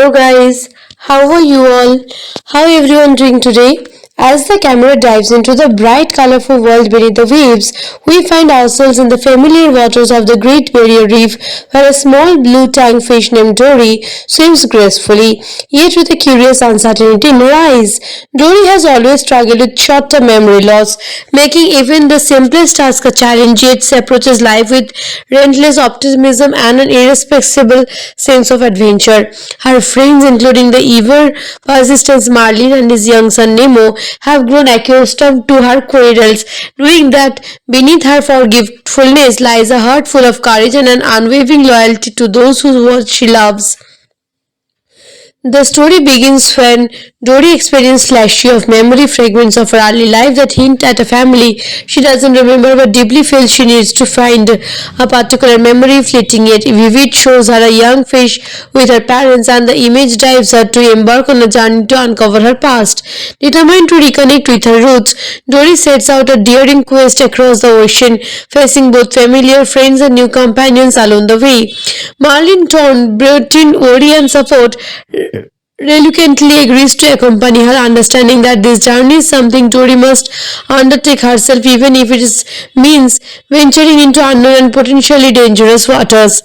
Hello guys, how are you all? How everyone doing today? As the camera dives into the bright colorful world beneath the waves, we find ourselves in the familiar waters of the Great Barrier Reef where a small blue tang fish named Dory swims gracefully, yet with a curious uncertainty in her eyes. Dory has always struggled with short-term memory loss, making even the simplest task a challenge, yet she approaches life with relentless optimism and an irrepressible sense of adventure. Her friends, including the ever persistent Marlin and his young son Nemo, have grown accustomed to her quarrels, knowing that beneath her forgetfulness lies a heart full of courage and an unwavering loyalty to those who she loves. The story begins when Dory experiences flashes of memory fragments of her early life that hint at a family she doesn't remember but deeply feels she needs to find. A particular memory, fleeting yet vivid, shows her a young fish with her parents, and the image drives her to embark on a journey to uncover her past. Determined to reconnect with her roots, Dory sets out a daring quest across the ocean, facing both familiar friends and new companions along the way. Marlin Torn brought in worry and support, reluctantly agrees to accompany her, understanding that this journey is something Dory must undertake herself, even if means venturing into unknown and potentially dangerous waters.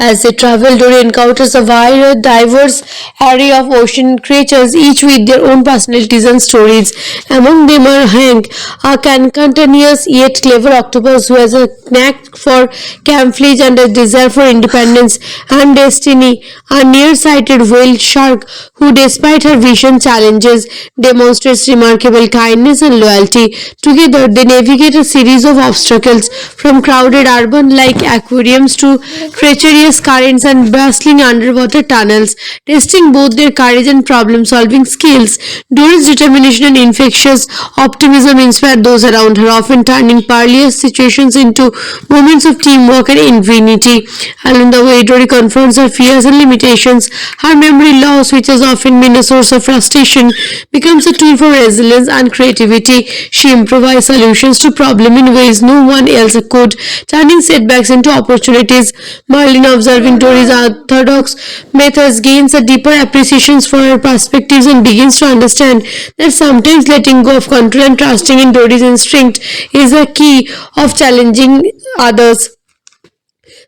As they travel, Dory encounters a wide, diverse array of ocean creatures, each with their own personalities and stories. Among them are Hank, a cantankerous yet clever octopus who has a knack for camouflage and a desire for independence, and Destiny, a nearsighted whale shark who, despite her vision challenges, demonstrates remarkable kindness and loyalty. Together, they navigate a series of obstacles, from crowded urban-like aquariums to treacherous currents and bustling underwater tunnels, testing both their courage and problem-solving skills. Dory's determination and infectious optimism inspire those around her, often turning perilous situations into moments of teamwork and ingenuity. Along the way, Dory confronts her fears and limitations. Her memory loss, which has often been a source of frustration, becomes a tool for resilience and creativity. She improvises solutions to problems in ways no one else could, turning setbacks into opportunities. Marlin, observing Dory's orthodox methods, gains a deeper appreciation for her perspectives and begins to understand that sometimes letting go of control and trusting in Dory's instinct is a key of challenging others.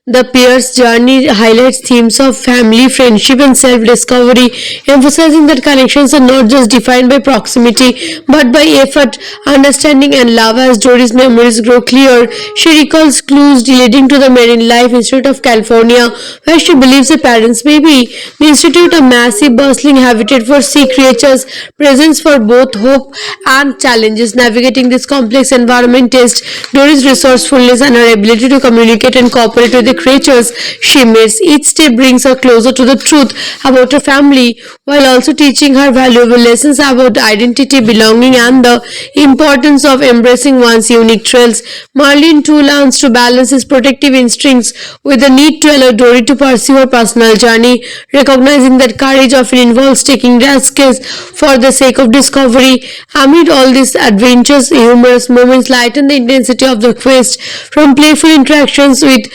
The pair's journey highlights themes of family, friendship, and self discovery, emphasizing that connections are not just defined by proximity but by effort, understanding, and love. As Dory's memories grow clear, she recalls clues leading to the Marine Life Institute of California, where she believes her parents may be. The institute, a massive, bustling habitat for sea creatures, presents for both hope and challenges. Navigating this complex environment tests Dory's resourcefulness and her ability to communicate and cooperate with the creatures she meets. Each step brings her closer to the truth about her family, while also teaching her valuable lessons about identity, belonging, and the importance of embracing one's unique traits. Marlin too learns to balance his protective instincts with the need to allow Dory to pursue her personal journey, recognizing that courage often involves taking risks for the sake of discovery. Amid all these adventures, humorous moments lighten the intensity of the quest, from playful interactions with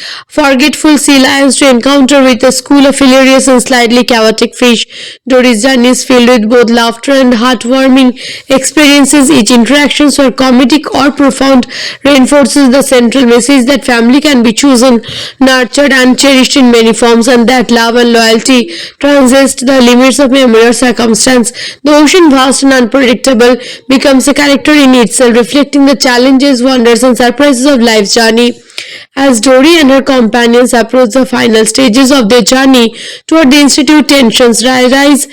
forgetful sea lions to encounter with a school of hilarious and slightly chaotic fish. Dory's journey is filled with both laughter and heartwarming experiences. Each interaction, whether comedic or profound, reinforces the central message that family can be chosen, nurtured, and cherished in many forms, and that love and loyalty transcend the limits of memory or circumstance. The ocean, vast and unpredictable, becomes a character in itself, reflecting the challenges, wonders, and surprises of life's journey. As Dory and her companions approach the final stages of their journey toward the institute, tensions rise.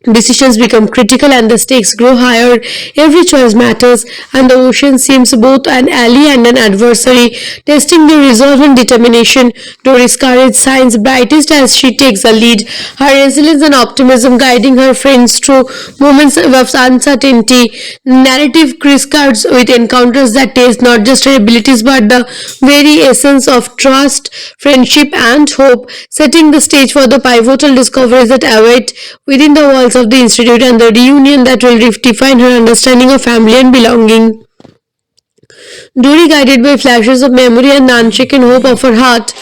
Decisions become critical and the stakes grow higher. Every choice matters, and the ocean seems both an ally and an adversary, testing their resolve and determination. Dory's courage shines brightest as she takes the lead, her resilience and optimism guiding her friends through moments of uncertainty. Narrative crisscross with encounters that test not just her abilities but the very essence of trust, friendship, and hope, setting the stage for the pivotal discoveries that await within the walls of the institute and the reunion that will redefine her understanding of family and belonging. Dory, guided by flashes of memory and the unshaken hope of her heart,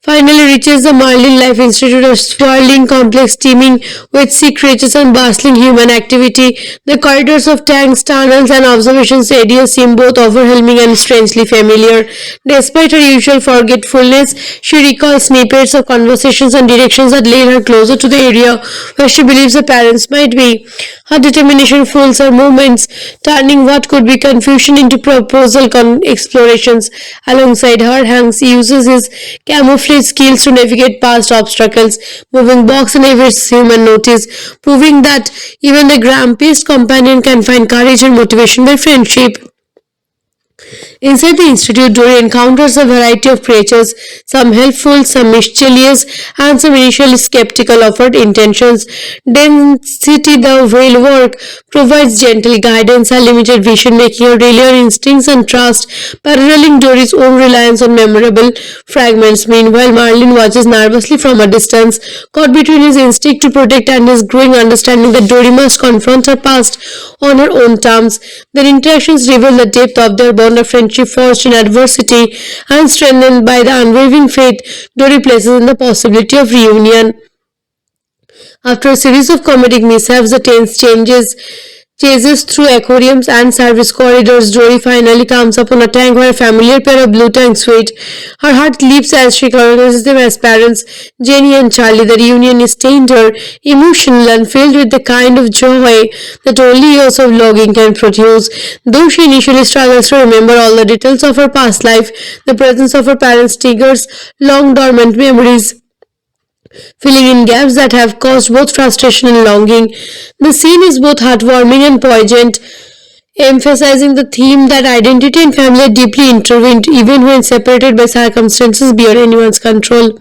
finally reaches the Marlin Life Institute, a sprawling complex teeming with sea creatures and bustling human activity. The corridors of tanks, tunnels, and observation areas seem both overwhelming and strangely familiar. Despite her usual forgetfulness, she recalls snippets of conversations and directions that lead her closer to the area where she believes her parents might be. Her determination fuels her movements, turning what could be confusion into proposal explorations. Alongside her, Hanks uses his camouflage skills to navigate past obstacles, moving box and evades human notice, proving that even the grumpiest companion can find courage and motivation by friendship. Inside the institute, Dory encounters a variety of creatures, some helpful, some mischievous, and some initially skeptical of her intentions. Density, the whale work, provides gentle guidance and limited vision, making her rely on instincts and trust, paralleling Dory's own reliance on memorable fragments. Meanwhile, Marlin watches nervously from a distance, caught between his instinct to protect and his growing understanding that Dory must confront her past on her own terms. Their interactions reveal the depth of their bond of friendship forged in adversity and strengthened by the unwavering faith Dory places in the possibility of reunion. After a series of comedic mishaps, the tense chases through aquariums and service corridors, Dory finally comes upon a tank where a familiar pair of blue tanks wait. Her heart leaps as she recognizes them as parents, Jenny and Charlie. The reunion is tender, emotional, and filled with the kind of joy that only years of logging can produce. Though she initially struggles to remember all the details of her past life, the presence of her parents triggers long dormant memories, filling in gaps that have caused both frustration and longing. The scene is both heartwarming and poignant, emphasizing the theme that identity and family are deeply intertwined even when separated by circumstances beyond anyone's control.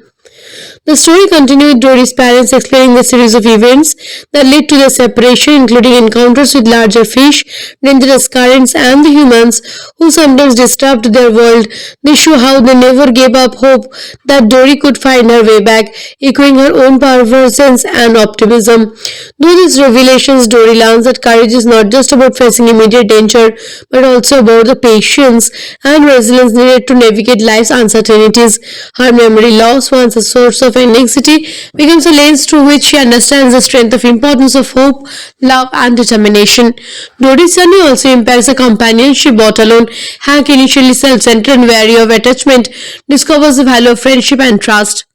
The story continues with Dory's parents explaining the series of events that led to their separation, including encounters with larger fish, dangerous currents, and the humans who sometimes disturbed their world. They show how they never gave up hope that Dory could find her way back, echoing her own perseverance and optimism. Through these revelations, Dory learns that courage is not just about facing immediate danger, but also about the patience and resilience needed to navigate life's uncertainties. Her memory loss, once a source of anxiety, becomes a lens through which she understands the strength of importance of hope, love, and determination. Dory's journey also impacts the companionship brought alone. Hank, initially self-centered and wary of attachment, discovers the value of friendship and trust.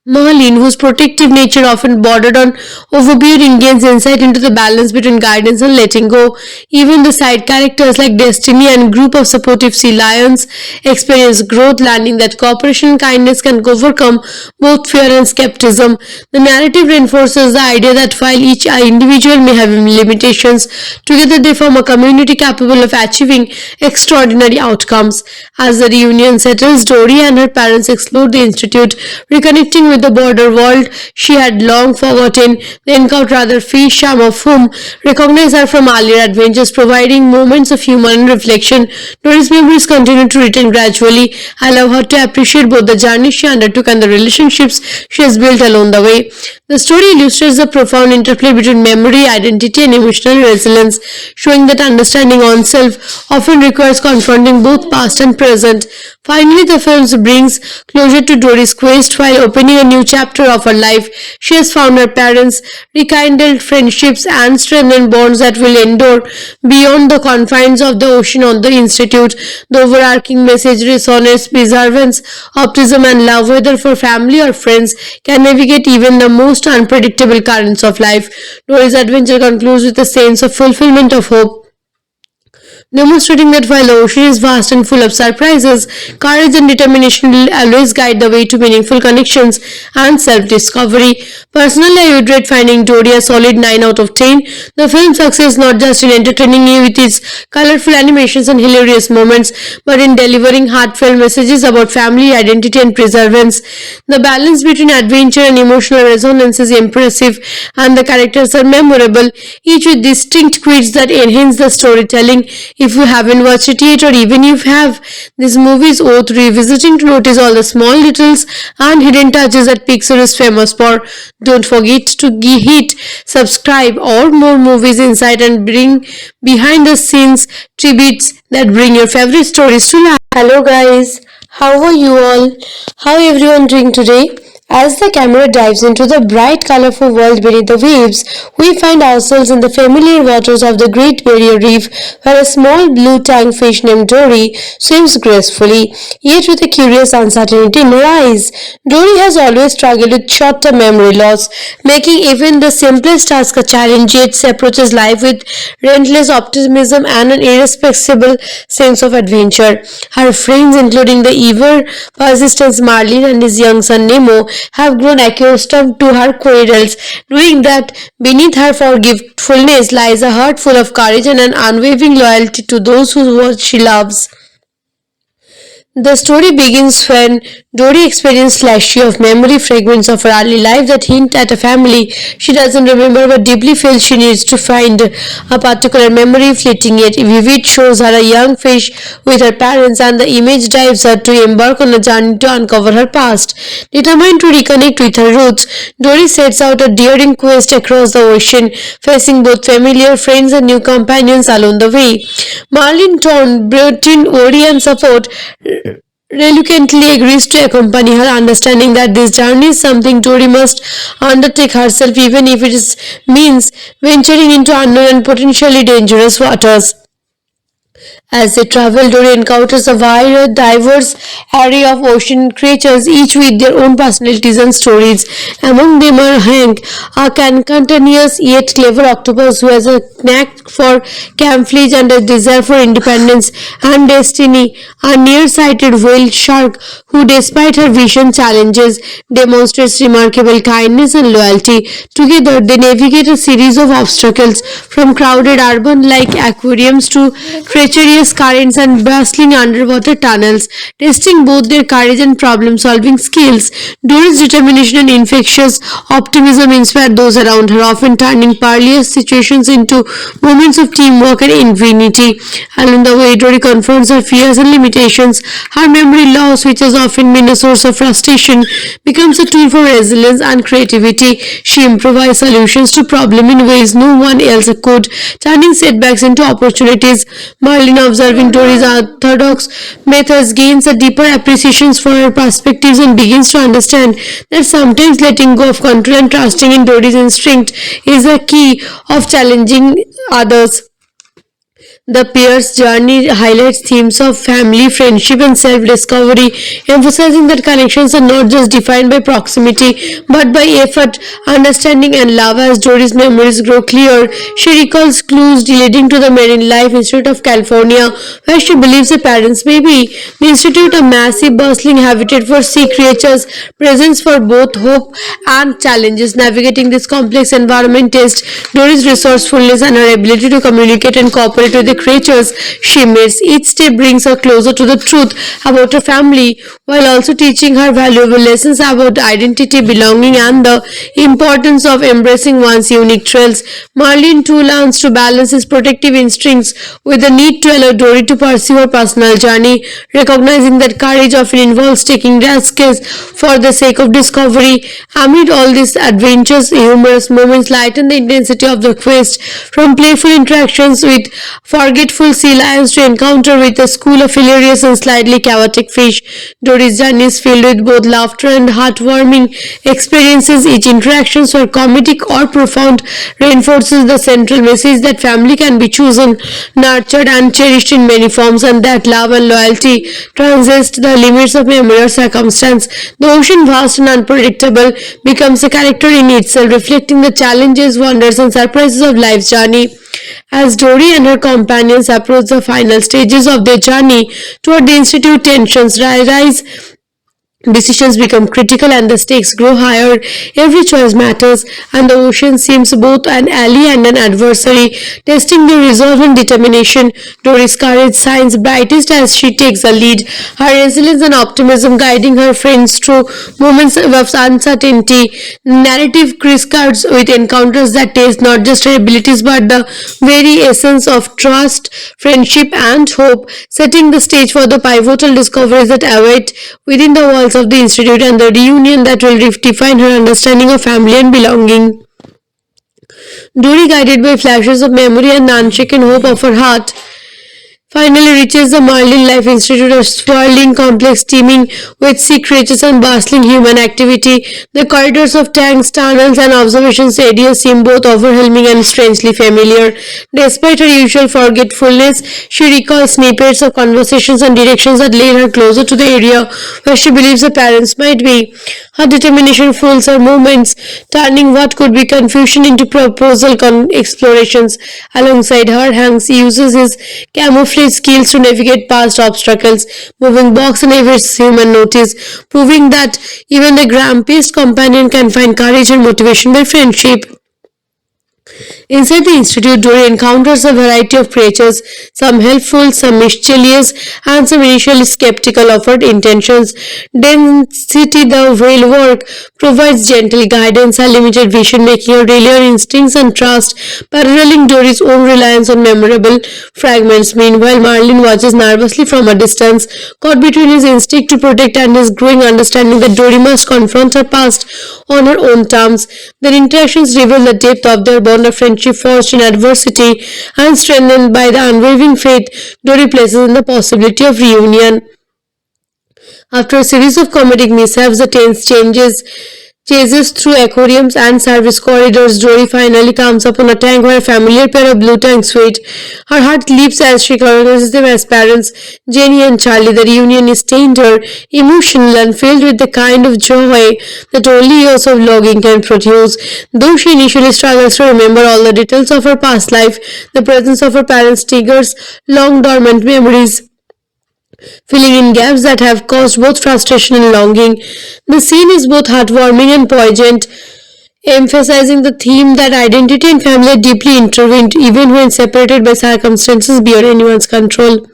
Marlene, whose protective nature often bordered on overbearing, gains insight into the balance between guidance and letting go. Even the side characters like Destiny and group of supportive sea lions experience growth, learning that cooperation and kindness can overcome both fear and skepticism. The narrative reinforces the idea that while each individual may have limitations, together they form a community capable of achieving extraordinary outcomes. As the reunion settles, Dory and her parents explore the institute, reconnecting with the border world she had long forgotten. They encounter other fish, some of whom recognize her from earlier adventures, providing moments of humor and reflection. Dory's memories continue to return gradually, allow her to appreciate both the journey she undertook and the relationships she has built along the way. The story illustrates the profound interplay between memory, identity, and emotional resilience, showing that understanding oneself often requires confronting both past and present. Finally, the film brings closure to Dory's quest while opening a new chapter of her life. She has found her parents, rekindled friendships, and strengthened bonds that will endure beyond the confines of the ocean on the Institute. The overarching message resonates perseverance, optimism, and love, whether for family or friends, can navigate even the most unpredictable currents of life. Dory's adventure concludes with a sense of fulfillment of hope, demonstrating that while the ocean is vast and full of surprises, courage and determination will always guide the way to meaningful connections and self-discovery. Personally, I would rate Finding Dory a solid 9 out of 10. The film's success not just in entertaining you with its colorful animations and hilarious moments, but in delivering heartfelt messages about family, identity, and perseverance. The balance between adventure and emotional resonance is impressive, and the characters are memorable, each with distinct quirks that enhance the storytelling. If you haven't watched it yet, or even if you have, this movie is worth revisiting to notice all the small details and hidden touches that Pixar is famous for. Don't forget to hit subscribe or more movies inside and bring behind the scenes tributes that bring your favorite stories to life. Hello guys, How are you all? How everyone doing today? As the camera dives into the bright, colorful world beneath the waves, we find ourselves in the familiar waters of the Great Barrier Reef, where a small blue tang fish named Dory swims gracefully, yet with a curious uncertainty in her eyes. Dory has always struggled with short-term memory loss, making even the simplest task a challenge. Yet she approaches life with relentless optimism and an irrepressible sense of adventure. Her friends, including the ever persistent Marlin and his young son Nemo, have grown accustomed to her quarrels, knowing that beneath her forgetfulness lies a heart full of courage and an unwavering loyalty to those who she loves. The story begins when Dory experiences flashes of memory fragments of her early life that hint at a family she doesn't remember but deeply feels she needs to find. A particular memory, fleeting yet vivid, shows her a young fish with her parents, and the image drives her to embark on a journey to uncover her past. Determined to reconnect with her roots, Dory sets out a daring quest across the ocean, facing both familiar friends and new companions along the way. Marlin Torn, Bertin, worry and support reluctantly agrees to accompany her, understanding that this journey is something Tori must undertake herself, even if it means venturing into unknown and potentially dangerous waters. As they travel, Dory encounters a wide, diverse array of ocean creatures, each with their own personalities and stories. Among them are Hank, a cantankerous yet clever octopus who has a knack for camouflage and a desire for independence, and Destiny, a nearsighted whale shark who, despite her vision challenges, demonstrates remarkable kindness and loyalty. Together, they navigate a series of obstacles from crowded urban-like aquariums to treacherous currents and bustling underwater tunnels, testing both their courage and problem-solving skills. Dory's determination and infectious optimism inspire those around her, often turning perilous situations into moments of teamwork and ingenuity. Along the way, Dory confronts her fears and limitations. Her memory loss, which has often been a source of frustration, becomes a tool for resilience and creativity. She improvises solutions to problems in ways no one else could, turning setbacks into opportunities. Marlin, observing Dory's orthodox methods, gains a deeper appreciation for her perspectives and begins to understand that sometimes letting go of control and trusting in Dory's instinct is a key of challenging others. The pair's journey highlights themes of family, friendship, and self discovery, emphasizing that connections are not just defined by proximity but by effort, understanding, and love. As Dory's memories grow clear, she recalls clues leading to the Marine Life Institute of California, where she believes her parents may be. The institute, a massive, bustling habitat for sea creatures, presents for both hope and challenges. Navigating this complex environment tests Dory's resourcefulness and her ability to communicate and cooperate with the creatures she meets. Each step brings her closer to the truth about her family, while also teaching her valuable lessons about identity, belonging, and the importance of embracing one's unique traits. Marlin too learns to balance his protective instincts with the need to allow Dory to pursue her personal journey, recognizing that courage often involves taking risks for the sake of discovery. Amid all these adventures, humorous moments lighten the intensity of the quest, from playful interactions with forgetful sea lions to encounter with a school of hilarious and slightly chaotic fish. Dory's journey is filled with both laughter and heartwarming experiences. Each interaction, whether comedic or profound, reinforces the central message that family can be chosen, nurtured, and cherished in many forms, and that love and loyalty transcend the limits of memory or circumstance. The ocean, vast and unpredictable, becomes a character in itself, reflecting the challenges, wonders, and surprises of life's journey. As Dory and her companions approach the final stages of their journey toward the institute, tensions rise, decisions become critical, and the stakes grow higher. Every choice matters, and the ocean seems both an ally and an adversary, testing their resolve and determination. Dory's courage shines brightest as she takes the lead, her resilience and optimism guiding her friends through moments of uncertainty. Narrative crisscross with encounters that test not just her abilities but the very essence of trust, friendship, and hope, setting the stage for the pivotal discoveries that await within the walls of the institute and the reunion that will redefine her understanding of family and belonging. Dory, guided by flashes of memory and the unshaken hope of her heart, finally reaches the Marlin Life Institute, a sprawling complex teeming with sea creatures and bustling human activity. The corridors of tanks, tunnels, and observation areas seem both overwhelming and strangely familiar. Despite her usual forgetfulness, she recalls snippets of conversations and directions that lead her closer to the area where she believes her parents might be. Her determination fuels her movements, turning what could be confusion into proposal explorations. Alongside her, Hanks uses his camouflage skills to navigate past obstacles, moving box and evades human notice, proving that even the grumpiest companion can find courage and motivation by friendship. Inside the institute, Dory encounters a variety of creatures, some helpful, some mischievous, and some initially skeptical of her intentions. Density, the whale work, provides gentle guidance and limited vision, making her rely on instincts and trust, paralleling Dory's own reliance on memorable fragments. Meanwhile, Marlin watches nervously from a distance, caught between his instinct to protect and his growing understanding that Dory must confront her past on her own terms. Their interactions reveal the depth of their bond of friendship forged in adversity and strengthened by the unwavering faith Dory places in the possibility of reunion. After a series of comedic mishaps, the tense chases through aquariums and service corridors. Dory finally comes upon a tank where a familiar pair of blue tanks wait. Her heart leaps as she recognizes them as parents, Jenny and Charlie. The reunion is tender, emotional, and filled with the kind of joy that only years of logging can produce. Though she initially struggles to remember all the details of her past life, the presence of her parents triggers long dormant memories, filling in gaps that have caused both frustration and longing. The scene is both heartwarming and poignant, emphasizing the theme that identity and family are deeply intertwined even when separated by circumstances beyond anyone's control.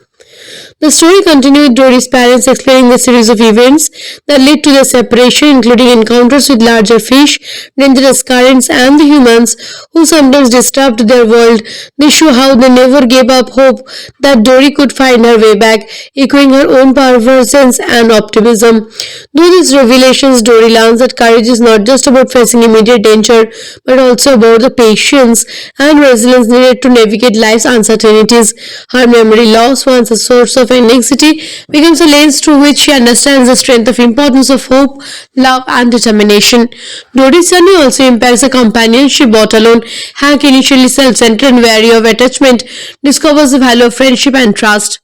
The story continues with Dory's parents explaining the series of events that led to their separation, including encounters with larger fish, dangerous currents, and the humans who sometimes disturbed their world. They show how they never gave up hope that Dory could find her way back, echoing her own perseverance and optimism. Through these revelations, Dory learns that courage is not just about facing immediate danger, but also about the patience and resilience needed to navigate life's uncertainties. Her memory loss, once a source of anxiety, becomes a lens through which she understands the strength of importance of hope, love, and determination. Dory's journey also impacts the companion she bought alone. Hank, initially self-centered and wary of attachment, discovers the value of friendship and trust.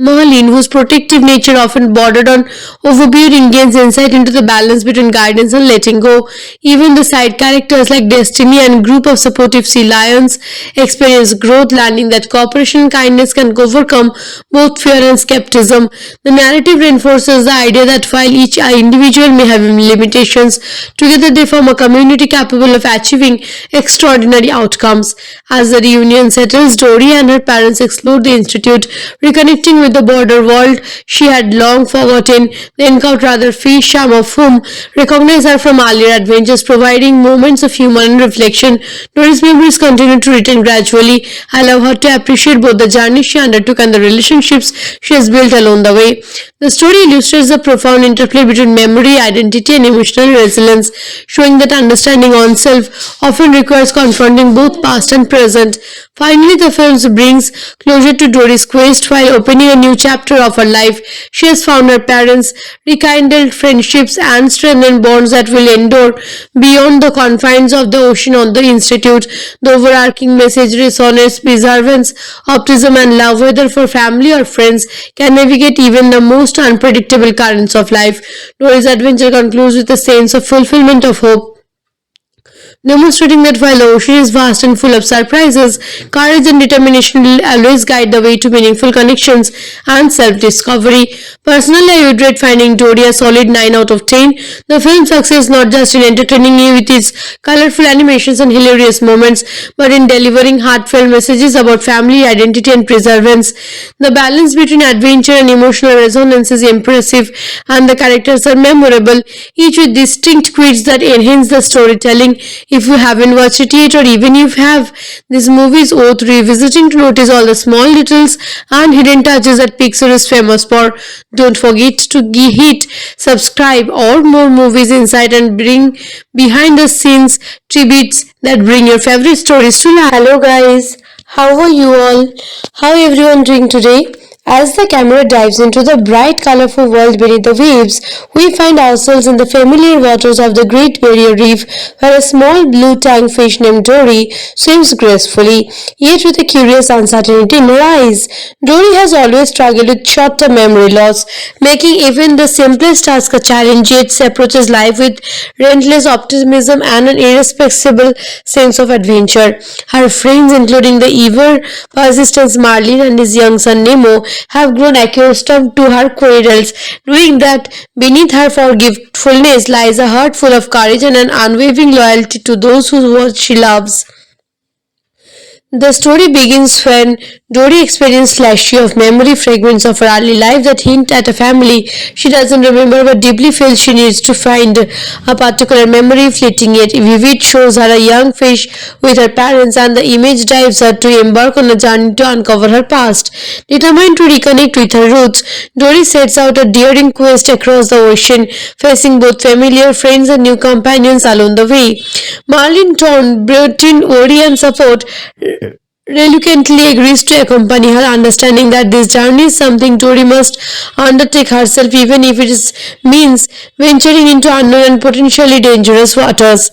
Marlene, whose protective nature often bordered on overbearing, gains insight into the balance between guidance and letting go. Even the side characters like Destiny and group of supportive sea lions experience growth, learning that cooperation and kindness can overcome both fear and skepticism. The narrative reinforces the idea that while each individual may have limitations, together they form a community capable of achieving extraordinary outcomes. As the reunion settles, Dory and her parents explore the institute, reconnecting with the border world she had long forgotten. They encounter other fish, some of whom recognize her from earlier adventures, providing moments of humor and reflection. Dory's memories continue to return gradually, allow her to appreciate both the journey she undertook and the relationships she has built along the way. The story illustrates the profound interplay between memory, identity, and emotional resilience, showing that understanding oneself often requires confronting both past and present. Finally, the film brings closure to Dory's quest while opening a new chapter of her life. She has found her parents, rekindled friendships, and strengthened bonds that will endure beyond the confines of the ocean on the Institute. The overarching message resonates: perseverance, optimism, and love, whether for family or friends, can navigate even the most unpredictable currents of life. Dory's adventure concludes with a sense of fulfillment of hope, demonstrating that while the ocean is vast and full of surprises, courage and determination will always guide the way to meaningful connections and self-discovery. Personally, I would rate Finding Dory a solid 9 out of 10. The film's success not just in entertaining you with its colorful animations and hilarious moments, but in delivering heartfelt messages about family, identity, and perseverance. The balance between adventure and emotional resonance is impressive, and the characters are memorable, each with distinct quirks that enhance the storytelling. If you haven't watched it yet, or even if you have, this movie is worth revisiting to notice all the small details and hidden touches that Pixar is famous for. Don't forget to hit subscribe or more movies inside and bring behind the scenes tributes that bring your favorite stories to life. Hello guys, How are you all? How everyone doing today? As the camera dives into the bright, colorful world beneath the waves, we find ourselves in the familiar waters of the Great Barrier Reef, where a small blue tang fish named Dory swims gracefully, yet with a curious uncertainty in her eyes. Dory has always struggled with short-term memory loss, making even the simplest task a challenge, yet she approaches life with relentless optimism and an irrepressible sense of adventure. Her friends, including the ever persistent Marlin and his young son Nemo, have grown accustomed to her quarrels, knowing that beneath her forgetfulness lies a heart full of courage and an unwavering loyalty to those who she loves. The story begins when Dory experiences flashes of memory fragments of her early life that hint at a family she doesn't remember but deeply feels she needs to find. A particular memory, fleeting yet vivid, shows her a young fish with her parents, and the image drives her to embark on a journey to uncover her past. Determined to reconnect with her roots, Dory sets out a daring quest across the ocean, facing both familiar friends and new companions along the way. Marlin Torn brought in worry and support, reluctantly agrees to accompany her, understanding that this journey is something Dory must undertake herself, even if it means venturing into unknown and potentially dangerous waters.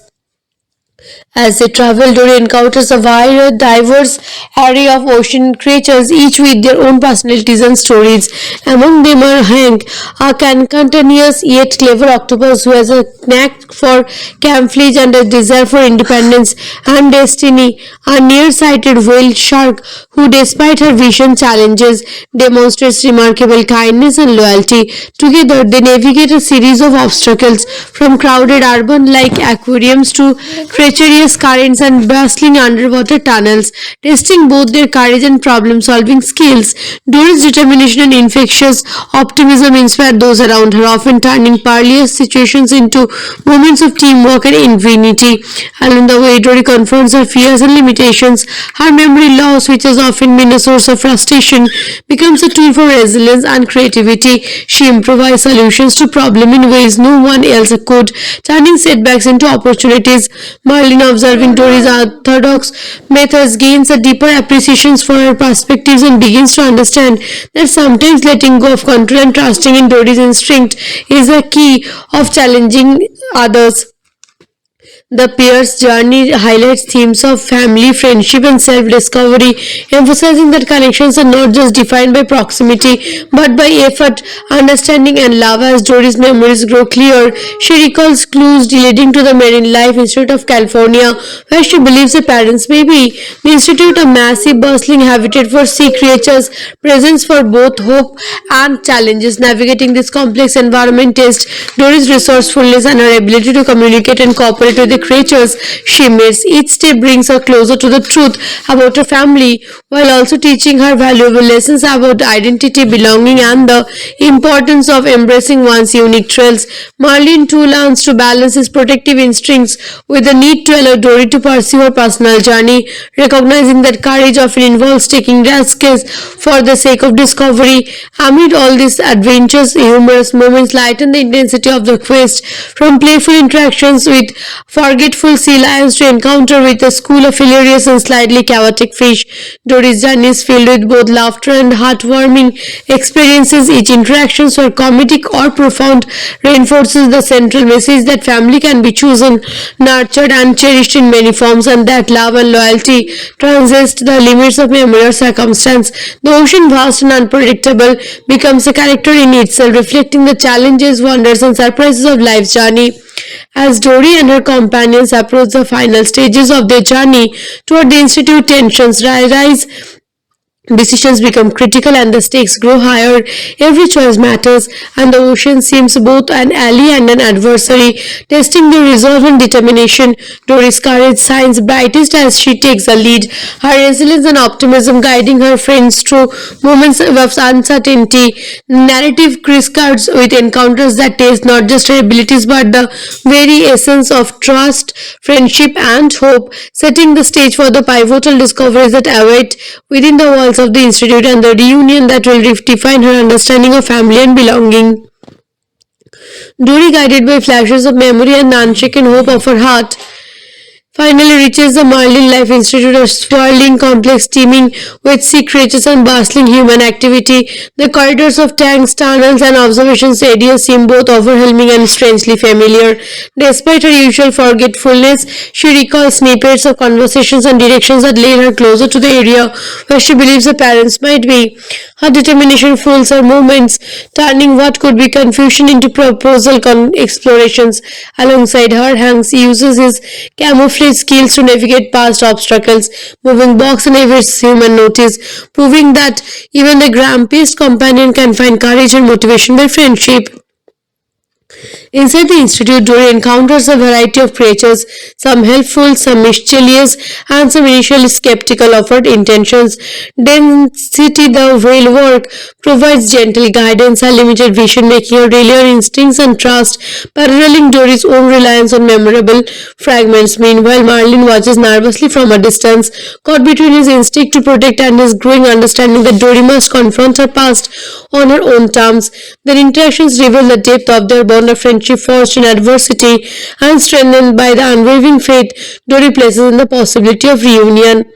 As they travel, Dory encounters a wide, diverse array of ocean creatures, each with their own personalities and stories. Among them are Hank, a cantankerous yet clever octopus who has a knack for camouflage and a desire for independence, and Destiny, a nearsighted whale shark who, despite her vision challenges, demonstrates remarkable kindness and loyalty. Together, they navigate a series of obstacles, from crowded urban-like aquariums to treacherous currents and bustling underwater tunnels, testing both their courage and problem-solving skills. Dory's determination and infectious optimism inspire those around her, often turning perilous situations into moments of teamwork and ingenuity. Along the way, Dory confronts her fears and limitations. Her memory loss, which has often been a source of frustration, becomes a tool for resilience and creativity. She improvises solutions to problems in ways no one else could, turning setbacks into opportunities. Marlin, observing Dory's orthodox methods, gains a deeper appreciation for her perspectives and begins to understand that sometimes letting go of control and trusting in Dory's instinct is a key of challenging others. The pair's journey highlights themes of family, friendship, and self discovery, emphasizing that connections are not just defined by proximity but by effort, understanding, and love. As Dory's memories grow clear, she recalls clues leading to the marine life institute of California, where she believes her parents may be. The institute, a massive, bustling habitat for sea creatures, presents for both hope and challenges. Navigating this complex environment tests Dory's resourcefulness and her ability to communicate and cooperate with the creatures she meets. Each step brings her closer to the truth about her family, while also teaching her valuable lessons about identity, belonging, and the importance of embracing one's unique traits. Marlin too learns to balance his protective instincts with the need to allow Dory to pursue her personal journey, recognizing that courage often involves taking risks for the sake of discovery. Amid all these adventures, humorous moments lighten the intensity of the quest, from playful interactions with forgetful sea lions to encounter with a school of hilarious and slightly chaotic fish. Dory's journey is filled with both laughter and heartwarming experiences. Each interaction, whether comedic or profound, reinforces the central message that family can be chosen, nurtured, and cherished in many forms, and that love and loyalty transcend the limits of memory or circumstance. The ocean, vast and unpredictable, becomes a character in itself, reflecting the challenges, wonders, and surprises of life's journey. As Dory and her companions approach the final stages of their journey toward the institute, tensions rise. Decisions become critical and the stakes grow higher. Every choice matters, and the ocean seems both an ally and an adversary, testing their resolve and determination. Dory's courage shines brightest as she takes the lead, her resilience and optimism guiding her friends through moments of uncertainty. Narrative crisscross with encounters that test not just her abilities but the very essence of trust, friendship, and hope, setting the stage for the pivotal discoveries that await within the walls of the institute and the reunion that will redefine her understanding of family and belonging. Dory, guided by flashes of memory and the unshaken hope of her heart, finally reaches the Marlin Life Institute, a sprawling complex teeming with sea creatures and bustling human activity. The corridors of tanks, tunnels, and observation areas seem both overwhelming and strangely familiar. Despite her usual forgetfulness, she recalls snippets of conversations and directions that lead her closer to the area where she believes her parents might be. Her determination fuels her movements, turning what could be confusion into proposal explorations. Alongside her, Hanks uses his camouflage skills to navigate past obstacles, moving box and evades human notice, proving that even the grumpiest companion can find courage and motivation by friendship. Inside the institute, Dory encounters a variety of creatures, some helpful, some mischievous, and some initially skeptical of her intentions. Density, the whale work, provides gentle guidance and limited vision, making her rely on instincts and trust, paralleling Dory's own reliance on memorable fragments. Meanwhile, Marlin watches nervously from a distance, caught between his instinct to protect and his growing understanding that Dory must confront her past on her own terms. Their interactions reveal the depth of their bond of friendship forged in adversity and strengthened by the unwavering faith Dory places in the possibility of reunion.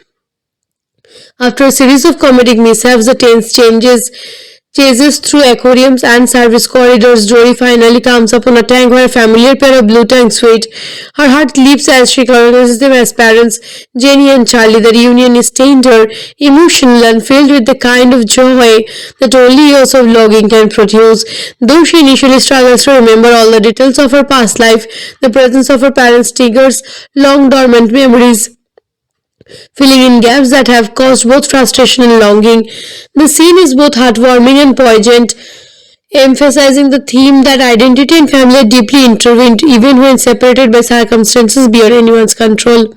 After a series of comedic mishaps, the tense chases through aquariums and service corridors, Dory finally comes upon a tank where a familiar pair of blue tanks wait. Her heart leaps as she recognizes them as parents, Jenny and Charlie. The reunion is tender, emotional, and filled with the kind of joy that only years of logging can produce. Though she initially struggles to remember all the details of her past life, the presence of her parents triggers long dormant memories, filling in gaps that have caused both frustration and longing. The scene is both heartwarming and poignant, emphasizing the theme that identity and family are deeply intertwined even when separated by circumstances beyond anyone's control.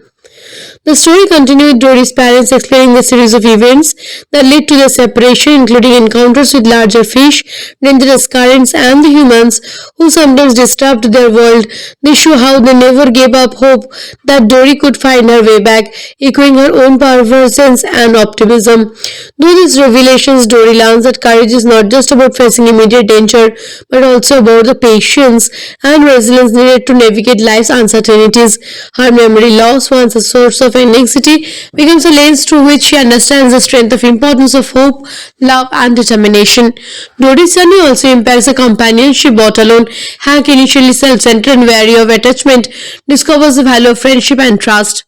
The story continues with Dory's parents explaining the series of events that led to their separation, including encounters with larger fish, dangerous currents, and the humans who sometimes disturbed their world. They show how they never gave up hope that Dory could find her way back, echoing her own perseverance and optimism. Through these revelations, Dory learns that courage is not just about facing immediate danger, but also about the patience and resilience needed to navigate life's uncertainties. Her memory loss, once a source of anxiety, becomes a lens through which she understands the strength of importance of hope, love, and determination. Dory's journey also impacts the companionship brought alone. Hank, initially self-centered and wary of attachment, discovers the value of friendship and trust.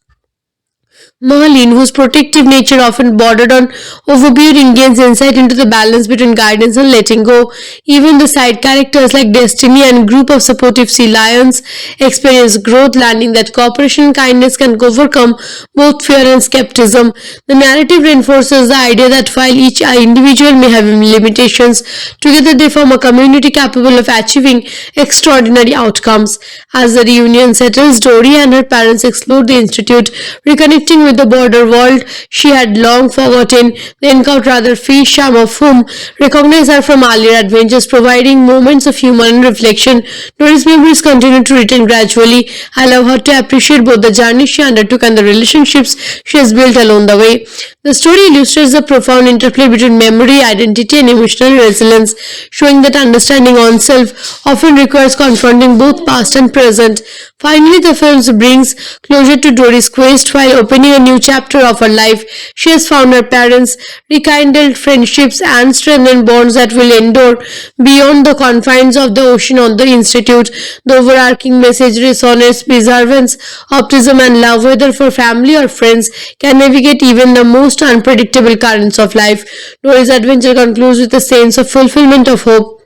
Marlene, whose protective nature often bordered on overbearing, gains insight into the balance between guidance and letting go. Even the side characters like Destiny and a group of supportive sea lions experience growth, learning that cooperation and kindness can overcome both fear and skepticism. The narrative reinforces the idea that while each individual may have limitations, together they form a community capable of achieving extraordinary outcomes. As the reunion settles, Dory and her parents explore the institute, reconnecting with the border world she had long forgotten. They encounter other fish, some of whom recognize her from earlier adventures, providing moments of humor and reflection. Dory's memories continue to return gradually, allow her to appreciate both the journey she undertook and the relationships she has built along the way. The story illustrates the profound interplay between memory, identity, and emotional resilience, showing that understanding oneself often requires confronting both past and present. Finally, the film brings closure to Dory's quest while opening a new chapter of her life. She has found her parents, rekindled friendships, and strengthened bonds that will endure beyond the confines of the ocean on the Institute. The overarching message resonates perseverance, optimism, and love, whether for family or friends, can navigate even the most unpredictable currents of life. Dory's adventure concludes with a sense of fulfillment of hope,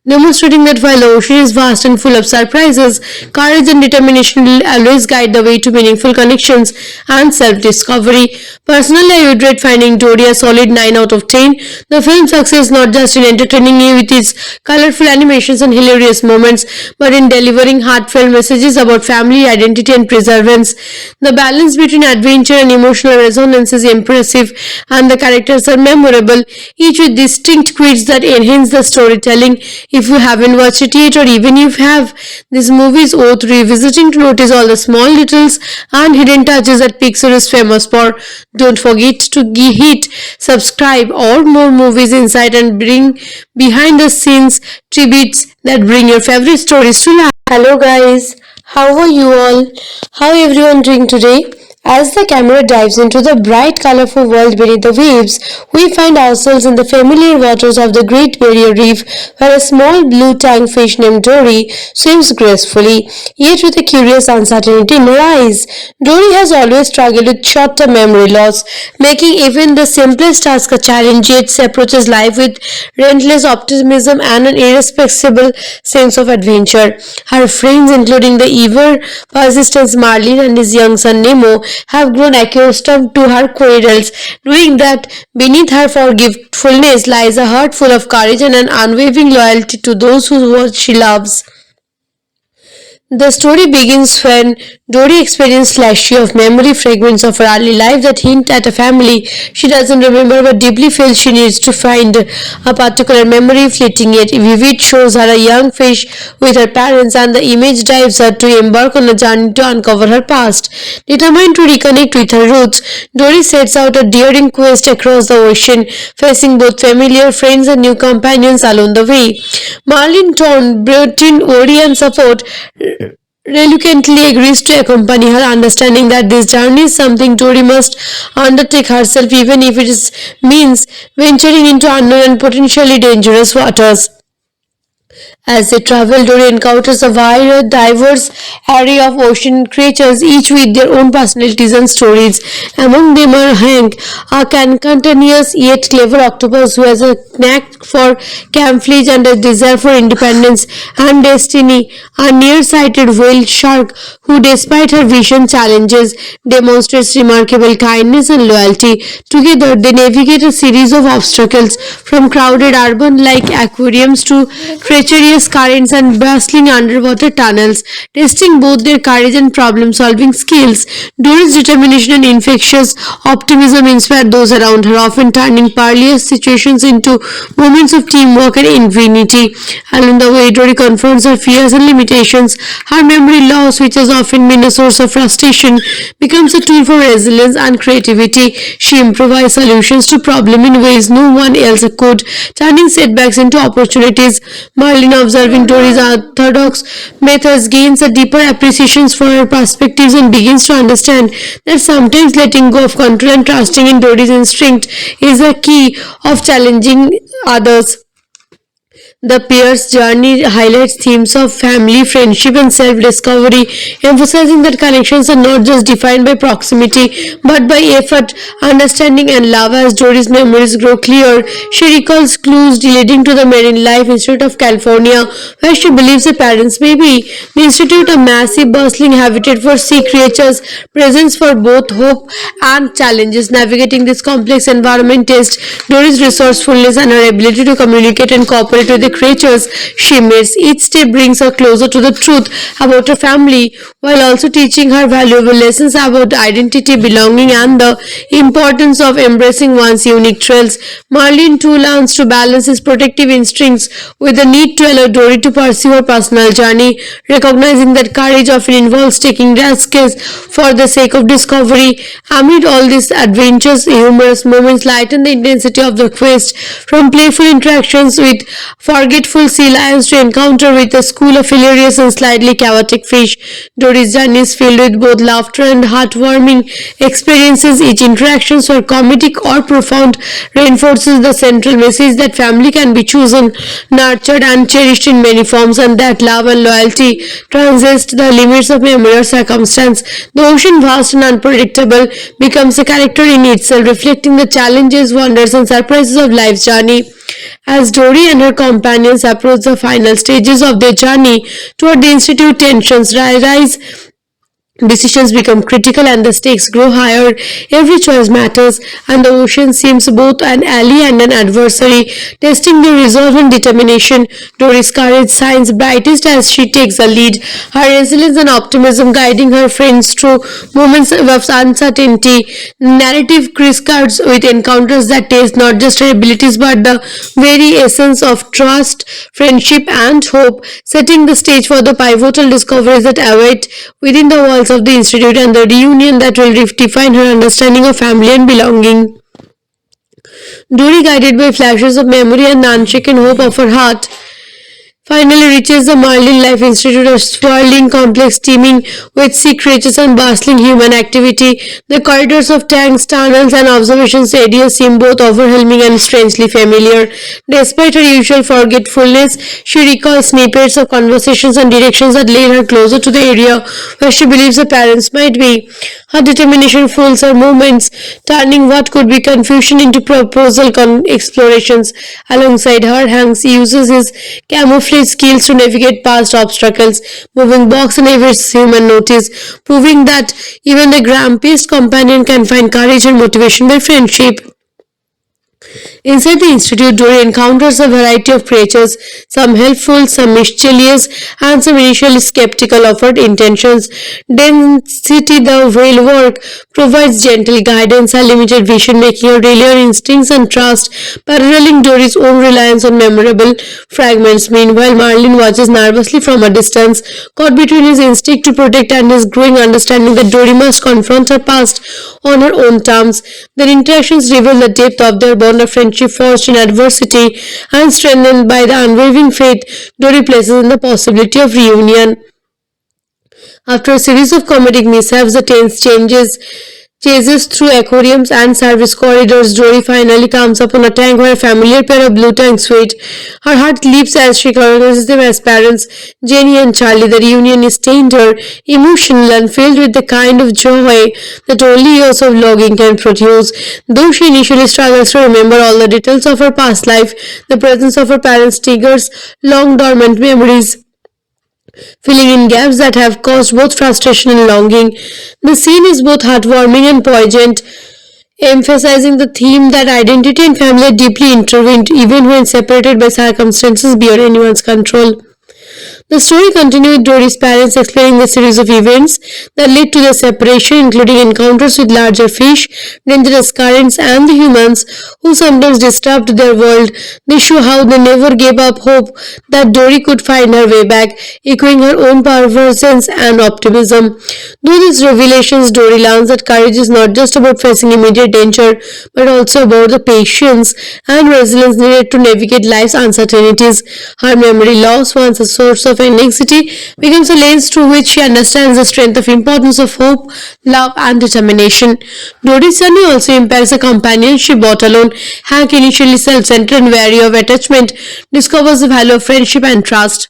demonstrating that while the ocean is vast and full of surprises, courage and determination will always guide the way to meaningful connections and self-discovery. Personally, I would rate Finding Dory a solid 9 out of 10. The film's success not just in entertaining you with its colorful animations and hilarious moments, but in delivering heartfelt messages about family, identity, and perseverance. The balance between adventure and emotional resonance is impressive, and the characters are memorable, each with distinct quirks that enhance the storytelling. If you haven't watched it yet, or even if you have, this movie is worth revisiting to notice all the small details and hidden touches that Pixar is famous for. Don't forget to hit subscribe or more movies insight and bring behind the scenes tributes that bring your favorite stories to life. Hello guys, How are you all? How everyone doing today? As the camera dives into the bright, colorful world beneath the waves, we find ourselves in the familiar waters of the Great Barrier Reef, where a small blue tang fish named Dory swims gracefully, yet with a curious uncertainty in her eyes. Dory has always struggled with short-term memory loss, making even the simplest task a challenge. Yet she approaches life with relentless optimism and an irrepressible sense of adventure. Her friends, including the ever persistent Marlin and his young son Nemo, have grown accustomed to her quarrels, knowing that beneath her forgetfulness lies a heart full of courage and an unwavering loyalty to those who she loves. The story begins when Dory experiences flashes of memory fragments of her early life that hint at a family she doesn't remember but deeply feels she needs to find. A particular memory, fleeting yet vivid, shows her a young fish with her parents, and the image drives her to embark on a journey to uncover her past. Determined to reconnect with her roots, Dory sets out a daring quest across the ocean, facing both familiar friends and new companions along the way. Marlin Torn brought in worry and support, reluctantly agrees to accompany her, understanding that this journey is something Tori must undertake herself, even if it means venturing into unknown and potentially dangerous waters. As they travel, Dory encounters a wide, diverse array of ocean creatures, each with their own personalities and stories. Among them are Hank, a cantankerous yet clever octopus who has a knack for camouflage and a desire for independence, and Destiny, a nearsighted whale shark who, despite her vision challenges, demonstrates remarkable kindness and loyalty. Together, they navigate a series of obstacles from crowded urban like aquariums to treacherous currents and bustling underwater tunnels, testing both their courage and problem solving skills. Dory's determination and infectious optimism inspire those around her, often turning perilous situations into moments of teamwork and ingenuity. Along the way, Dory confronts her fears and limitations. Her memory loss, which has often been a source of frustration, becomes a tool for resilience and creativity. She improvises solutions to problems in ways no one else could, turning setbacks into opportunities. Marlin, observing Dory's orthodox methods, gains a deeper appreciation for her perspectives and begins to understand that sometimes letting go of control and trusting in Dory's instinct is a key of challenging others. The pair's journey highlights themes of family, friendship, and self discovery, emphasizing that connections are not just defined by proximity but by effort, understanding, and love. As Dory's memories grow clear, she recalls clues leading to the Marine Life Institute of California, where she believes her parents may be. The institute, a massive, bustling habitat for sea creatures, presents for both hope and challenges. Navigating this complex environment tests Dory's resourcefulness and her ability to communicate and cooperate with the creatures she meets. Each step brings her closer to the truth about her family, while also teaching her valuable lessons about identity, belonging, and the importance of embracing one's unique traits. Marlin too learns to balance his protective instincts with the need to allow Dory to pursue her personal journey, recognizing that courage often involves taking risks for the sake of discovery. Amid all these adventures, humorous moments lighten the intensity of the quest, from playful interactions with forgetful sea lions to encounter with a school of hilarious and slightly chaotic fish. Dory's journey is filled with both laughter and heartwarming experiences. Each interaction, whether comedic or profound, reinforces the central message that family can be chosen, nurtured, and cherished in many forms, and that love and loyalty transcend the limits of memory or circumstance. The ocean, vast and unpredictable, becomes a character in itself, reflecting the challenges, wonders, and surprises of life's journey. As Dory and her companions approach the final stages of their journey toward the institute, tensions rise, decisions become critical, and the stakes grow higher. Every choice matters, and the ocean seems both an ally and an adversary, testing their resolve and determination. Dory's courage shines brightest as she takes the lead, her resilience and optimism guiding her friends through moments of uncertainty. Narrative crisscross with encounters that test not just her abilities but the very essence of trust, friendship, and hope, setting the stage for the pivotal discoveries that await within the walls of the institute and the reunion that will redefine her understanding of family and belonging. Dory, guided by flashes of memory and the unshaken hope of her heart, finally reaches the Marlin Life Institute, a sprawling complex teeming with sea creatures and bustling human activity. The corridors of tanks, tunnels, and observation areas seem both overwhelming and strangely familiar. Despite her usual forgetfulness, she recalls snippets of conversations and directions that lead her closer to the area where she believes her parents might be. Her determination fuels her movements, turning what could be confusion into proposal explorations. Alongside her, Hanks uses his camouflage skills to navigate past obstacles, moving box and evades human notice, proving that even the grumpiest companion can find courage and motivation by friendship. Inside the institute, Dory encounters a variety of creatures, some helpful, some mischievous, and some initially skeptical of her intentions. Density, the whale work, provides gentle guidance and limited vision, making her rely on instincts and trust, paralleling Dory's own reliance on memorable fragments. Meanwhile, Marlin watches nervously from a distance, caught between his instinct to protect and his growing understanding that Dory must confront her past on her own terms. Their interactions reveal the depth of their bond of friendship forged in adversity and strengthened by the unwavering faith Dory places in the possibility of reunion. After a series of comedic mishaps, the tense chases through aquariums and service corridors. Dory finally comes upon a tank where a familiar pair of blue tanks wait. Her heart leaps as she recognizes them as parents, Jenny and Charlie. The reunion is tender, emotional, and filled with the kind of joy that only years of logging can produce. Though she initially struggles to remember all the details of her past life, the presence of her parents triggers long dormant memories, filling in gaps that have caused both frustration and longing. The scene is both heartwarming and poignant, emphasizing the theme that identity and family are deeply intertwined even when separated by circumstances beyond anyone's control. The story continues with Dory's parents explaining the series of events that led to their separation, including encounters with larger fish, dangerous currents, and the humans who sometimes disturbed their world. They show how they never gave up hope that Dory could find her way back, echoing her own perseverance and optimism. Through these revelations, Dory learns that courage is not just about facing immediate danger, but also about the patience and resilience needed to navigate life's uncertainties. Her memory loss, once a source of anxiety, becomes a lens through which she understands the strength of importance of hope, love, and determination. Dory's journey also impacts the companionship brought alone. Hank, initially self-centered and wary of attachment, discovers the value of friendship and trust.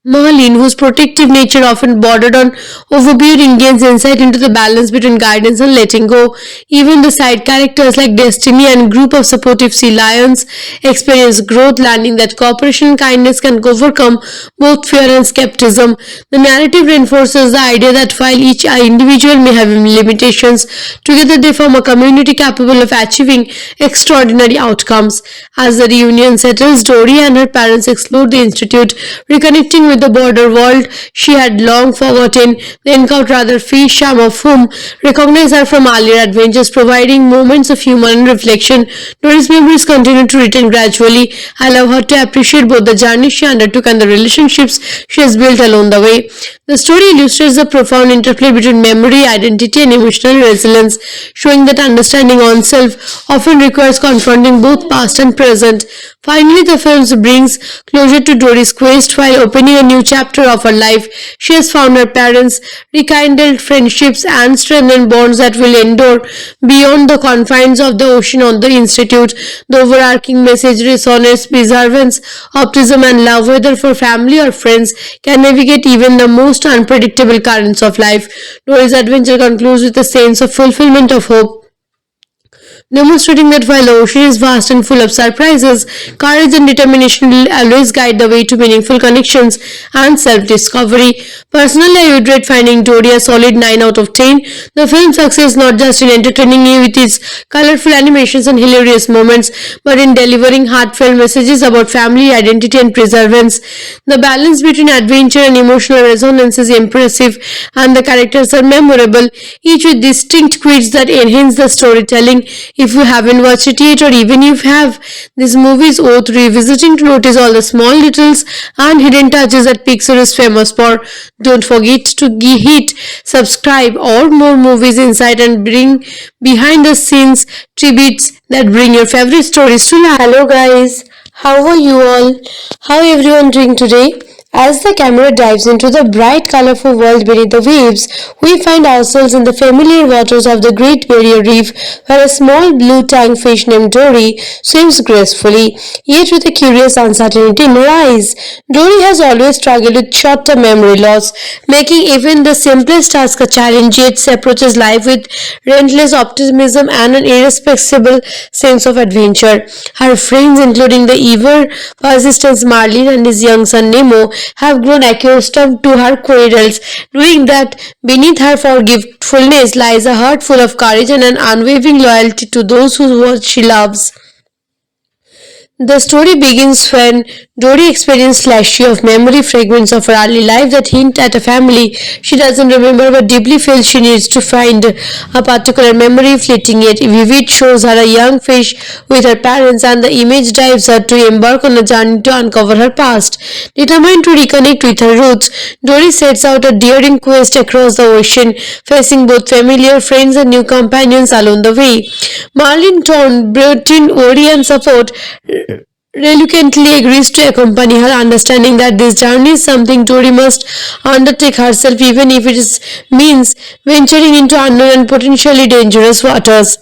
Marlene, whose protective nature often bordered on overbearing, gains insight into the balance between guidance and letting go. Even the side characters like Destiny and a group of supportive sea lions experience growth, learning that cooperation and kindness can overcome both fear and skepticism. The narrative reinforces the idea that while each individual may have limitations, together they form a community capable of achieving extraordinary outcomes. As the reunion settles, Dory and her parents explore the institute, reconnecting with the border world she had long forgotten. They encounter other fish, some of whom recognize her from earlier adventures, providing moments of humor and reflection. Dory's memories continue to return gradually, allow her to appreciate both the journey she undertook and the relationships she has built along the way. The story illustrates the profound interplay between memory, identity, and emotional resilience, showing that understanding oneself often requires confronting both past and present. Finally, the film brings closure to Dory's quest while opening a new chapter of her life. She has found her parents, rekindled friendships, and strengthened bonds that will endure beyond the confines of the ocean or the institute. The overarching message resonates: perseverance, optimism, and love, whether for family or friends, can navigate even the most unpredictable currents of life. Dory's adventure concludes with a sense of fulfillment of hope, demonstrating that while the ocean is vast and full of surprises, courage and determination will always guide the way to meaningful connections and self-discovery. Personally, I would rate Finding Dory a solid 9 out of 10. The film's success not just in entertaining you with its colorful animations and hilarious moments, but in delivering heartfelt messages about family, identity, and perseverance. The balance between adventure and emotional resonance is impressive, and the characters are memorable, each with distinct quirks that enhance the storytelling. If you haven't watched it yet, or even if you have, this movie is worth revisiting to notice all the small details and hidden touches that Pixar is famous for. Don't forget to hit subscribe or more movies insight and bring behind the scenes tributes that bring your favorite stories to life. Hello guys, How are you all? How everyone doing today? As the camera dives into the bright, colorful world beneath the waves, we find ourselves in the familiar waters of the Great Barrier Reef, where a small blue tank fish named Dory swims gracefully, yet with a curious uncertainty in her eyes. Dory has always struggled with short-term memory loss, making even the simplest task a challenge, yet she approaches life with relentless optimism and an irrepressible sense of adventure. Her friends, including the ever persistent Marlin and his young son Nemo, have grown accustomed to her quarrels, knowing that beneath her forgetfulness lies a heart full of courage and an unwavering loyalty to those who she loves. The story begins when Dory experiences flashes of memory fragments of her early life that hint at a family she doesn't remember but deeply feels she needs to find. A particular memory, fleeting yet vivid, shows her a young fish with her parents, and the image drives her to embark on a journey to uncover her past. Determined to reconnect with her roots, Dory sets out a daring quest across the ocean, facing both familiar friends and new companions along the way. Marlin Torn, brought in worry and support, reluctantly agrees to accompany her, understanding that this journey is something Dory must undertake herself, even if it means venturing into unknown and potentially dangerous waters.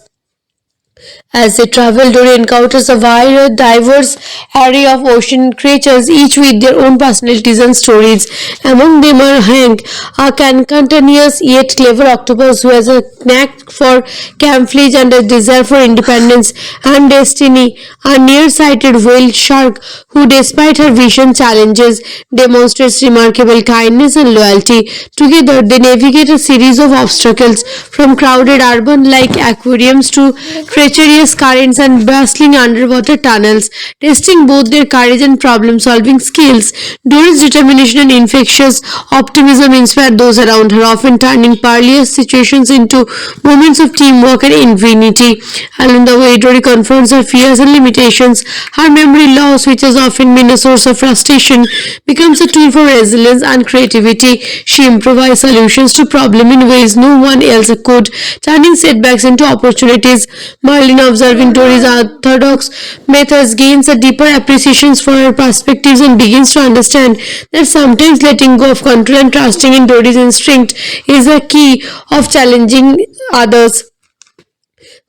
As they travel, Dory encounters a wide, diverse array of ocean creatures, each with their own personalities and stories. Among them are Hank, a cantankerous yet clever octopus who has a knack for camouflage and a desire for independence, and Destiny, a nearsighted whale shark who, despite her vision challenges, demonstrates remarkable kindness and loyalty. Together, they navigate a series of obstacles from crowded urban-like aquariums to treacherous currents and bustling underwater tunnels, testing both their courage and problem-solving skills. Dory's determination and infectious optimism inspire those around her, often turning perilous situations into moments of teamwork and ingenuity. Along the way, Dory confronts her fears and limitations. Her memory loss, which has often been a source of frustration, becomes a tool for resilience and creativity. She improvises solutions to problems in ways no one else could, turning setbacks into opportunities. Marlin, observing Dory's orthodox methods, gains a deeper appreciation for her perspectives and begins to understand that sometimes letting go of control and trusting in Dory's instinct is a key of challenging others.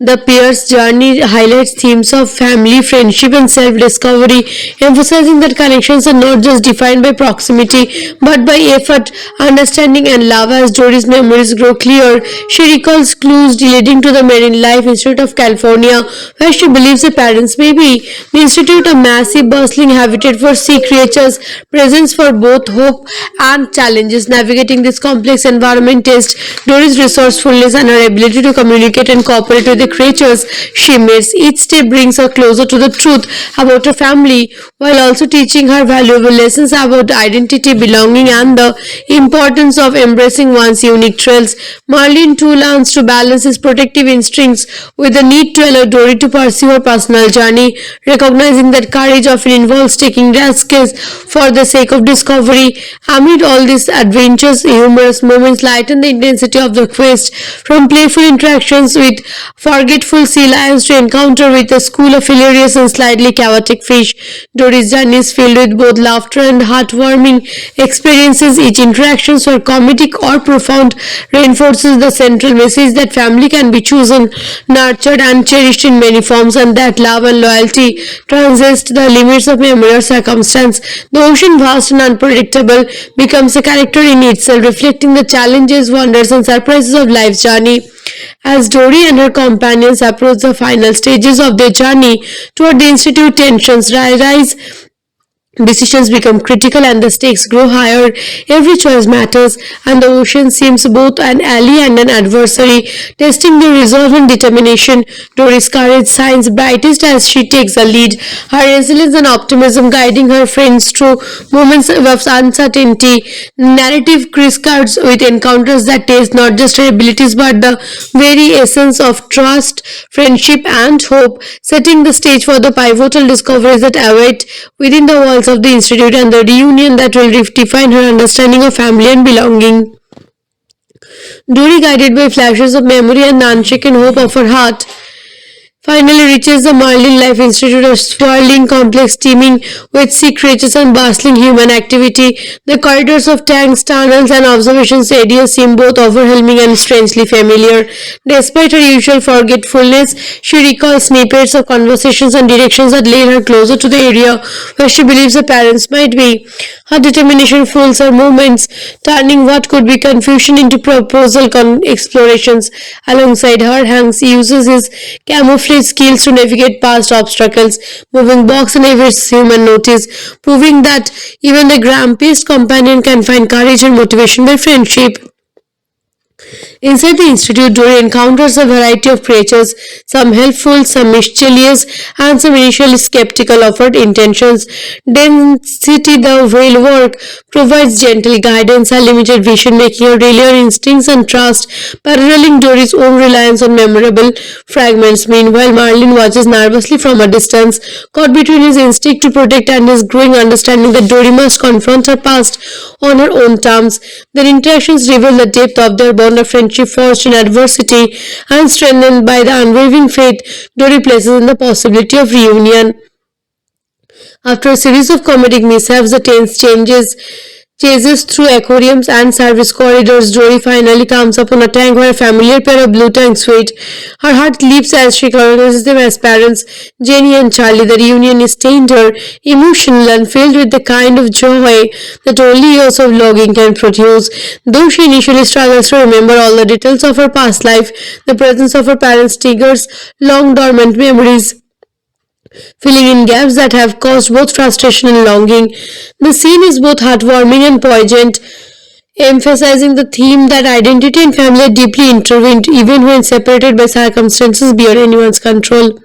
The pair's journey highlights themes of family, friendship, and self discovery, emphasizing that connections are not just defined by proximity but by effort, understanding, and love. As Dory's memories grow clear, she recalls clues leading to the marine life Institute of California, where she believes her parents may be. The institute, a massive, bustling habitat for sea creatures, presents for both hope and challenges. Navigating this complex environment tests Dory's resourcefulness and her ability to communicate and cooperate with the creatures she meets. Each step brings her closer to the truth about her family, while also teaching her valuable lessons about identity, belonging, and the importance of embracing one's unique traits. Marlin too learns to balance his protective instincts with the need to allow Dory to pursue her personal journey, recognizing that courage often involves taking risks for the sake of discovery. Amid all these adventures, humorous moments lighten the intensity of the quest, from playful interactions with forgetful sea lions to encounter with a school of hilarious and slightly chaotic fish. Dory's journey is filled with both laughter and heartwarming experiences. Each interaction, whether comedic or profound, reinforces the central message that family can be chosen, nurtured, and cherished in many forms, and that love and loyalty transcend the limits of memory or circumstance. The ocean, vast and unpredictable, becomes a character in itself, reflecting the challenges, wonders, and surprises of life's journey. As Dory and her companions approach the final stages of their journey toward the institute, tensions rise, decisions become critical, and the stakes grow higher. Every choice matters, and the ocean seems both an ally and an adversary, testing their resolve and determination. Dory's courage shines brightest as she takes the lead, her resilience and optimism guiding her friends through moments of uncertainty. Narrative crisscross with encounters that test not just her abilities but the very essence of trust, friendship, and hope, setting the stage for the pivotal discoveries that await within the walls of the institute and the reunion that will redefine her understanding of family and belonging. Dory, guided by flashes of memory and the unshaken hope of her heart, finally reaches the Marlin Life Institute, a sprawling complex teeming with sea creatures and bustling human activity. The corridors of tanks, tunnels, and observation areas seem both overwhelming and strangely familiar. Despite her usual forgetfulness, she recalls snippets of conversations and directions that lead her closer to the area where she believes her parents might be. Her determination fuels her movements, turning what could be confusion into proposal explorations. Alongside her, Hanks uses his camouflage skills to navigate past obstacles, moving box and evades human notice, proving that even the grumpiest companion can find courage and motivation by friendship. Inside the institute, Dory encounters a variety of creatures, some helpful, some mischievous, and some initially skeptical of her intentions. Density, the whale work, provides gentle guidance and limited vision, making her rely on instincts and trust, paralleling Dory's own reliance on memorable fragments. Meanwhile, Marlin watches nervously from a distance, caught between his instinct to protect and his growing understanding that Dory must confront her past on her own terms. Their interactions reveal the depth of their bond of friendship forged in adversity and strengthened by the unwavering faith Dory places in the possibility of reunion. After a series of comedic mishaps, the tense chases through aquariums and service corridors. Dory finally comes upon a tank where a familiar pair of blue tanks wait. Her heart leaps as she recognizes them as parents, Jenny and Charlie. The reunion is tender, emotional, and filled with the kind of joy that only years of logging can produce. Though she initially struggles to remember all the details of her past life, the presence of her parents triggers long dormant memories, filling in gaps that have caused both frustration and longing. The scene is both heartwarming and poignant, emphasizing the theme that identity and family are deeply intertwined even when separated by circumstances beyond anyone's control.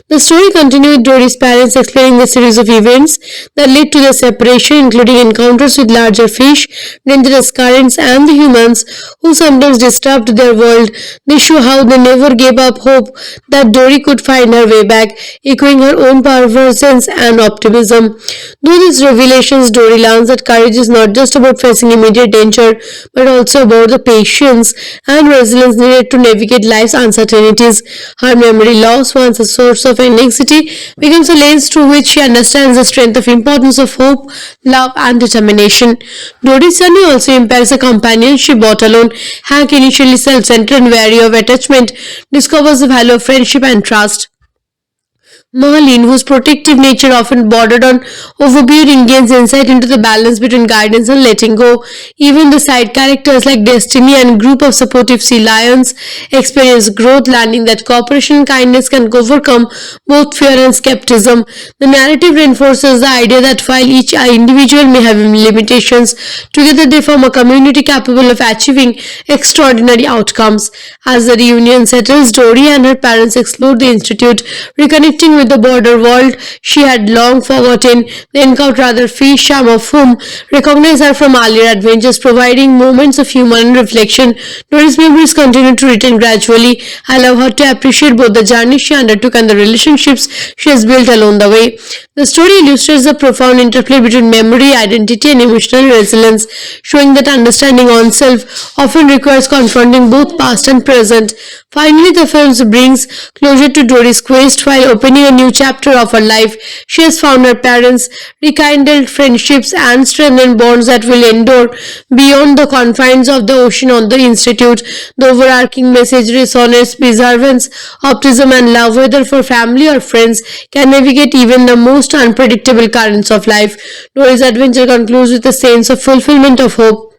The story continues with Dory's parents explaining the series of events that led to their separation, including encounters with larger fish, dangerous currents, and the humans who sometimes disturbed their world. They show how they never gave up hope that Dory could find her way back, echoing her own perseverance and optimism. Through these revelations, Dory learns that courage is not just about facing immediate danger, but also about the patience and resilience needed to navigate life's uncertainties. Her memory loss, once a source of anxiety, becomes a lens through which she understands the strength of importance of hope, love, and determination. Dory's journey also impacts the companion she bought alone. Hank, initially self-centered and wary of attachment, discovers the value of friendship and trust. Marlene, whose protective nature often bordered on overbearing, gains insight into the balance between guidance and letting go. Even the side characters like Destiny and a group of supportive sea lions experience growth, learning that cooperation and kindness can overcome both fear and skepticism. The narrative reinforces the idea that while each individual may have limitations, together they form a community capable of achieving extraordinary outcomes. As the reunion settles, Dory and her parents explore the institute, reconnecting with the border world she had long forgotten. They encounter other fish, some of whom recognize her from earlier adventures, providing moments of humor and reflection. Dory's memories continue to return gradually, allow her to appreciate both the journey she undertook and the relationships she has built along the way. The story illustrates the profound interplay between memory, identity, and emotional resilience, showing that understanding oneself often requires confronting both past and present. Finally, the film brings closure to Dory's quest while opening a new chapter of her life. She has found her parents, rekindled friendships, and strengthened bonds that will endure beyond the confines of the ocean on the institute. The overarching message resonates: perseverance, optimism, and love, whether for family or friends, can navigate even the most unpredictable currents of life. Dory's adventure concludes with a sense of fulfillment of hope,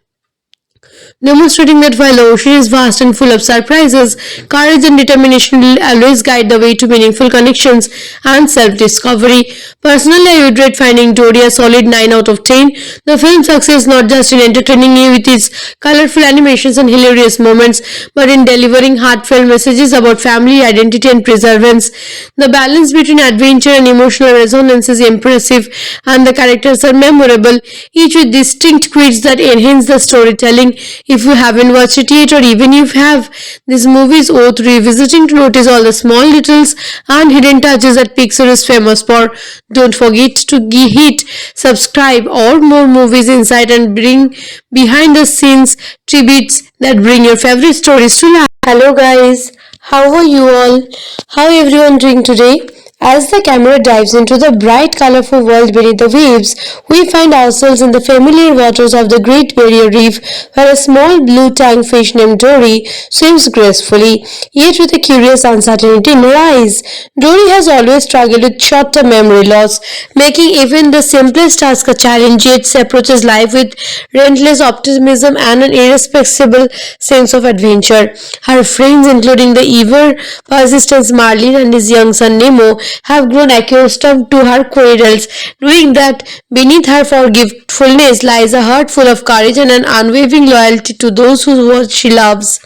demonstrating that while the ocean is vast and full of surprises, courage and determination will always guide the way to meaningful connections and self-discovery. Personally, I would rate Finding Dory a solid 9 out of 10. The film's success not just in entertaining you with its colorful animations and hilarious moments, but in delivering heartfelt messages about family, identity, and perseverance. The balance between adventure and emotional resonance is impressive, and the characters are memorable, each with distinct quirks that enhance the storytelling. If you haven't watched it yet, or even if you have, this movie is worth revisiting to notice all the small details and hidden touches that Pixar is famous for. Don't forget to hit subscribe or more movies inside and bring behind the scenes tributes that bring your favorite stories to life. Hello guys, How are you all? How everyone doing today? As the camera dives into the bright, colorful world beneath the waves, we find ourselves in the familiar waters of the Great Barrier Reef, where a small blue tank fish named Dory swims gracefully, yet with a curious uncertainty in her eyes. Dory has always struggled with short-term memory loss, making even the simplest task a challenge, yet she approaches life with relentless optimism and an irrepressible sense of adventure. Her friends, including the ever persistent Marlin and his young son Nemo, have grown accustomed to her quarrels, knowing that beneath her forgetfulness lies a heart full of courage and an unwavering loyalty to those who she loves.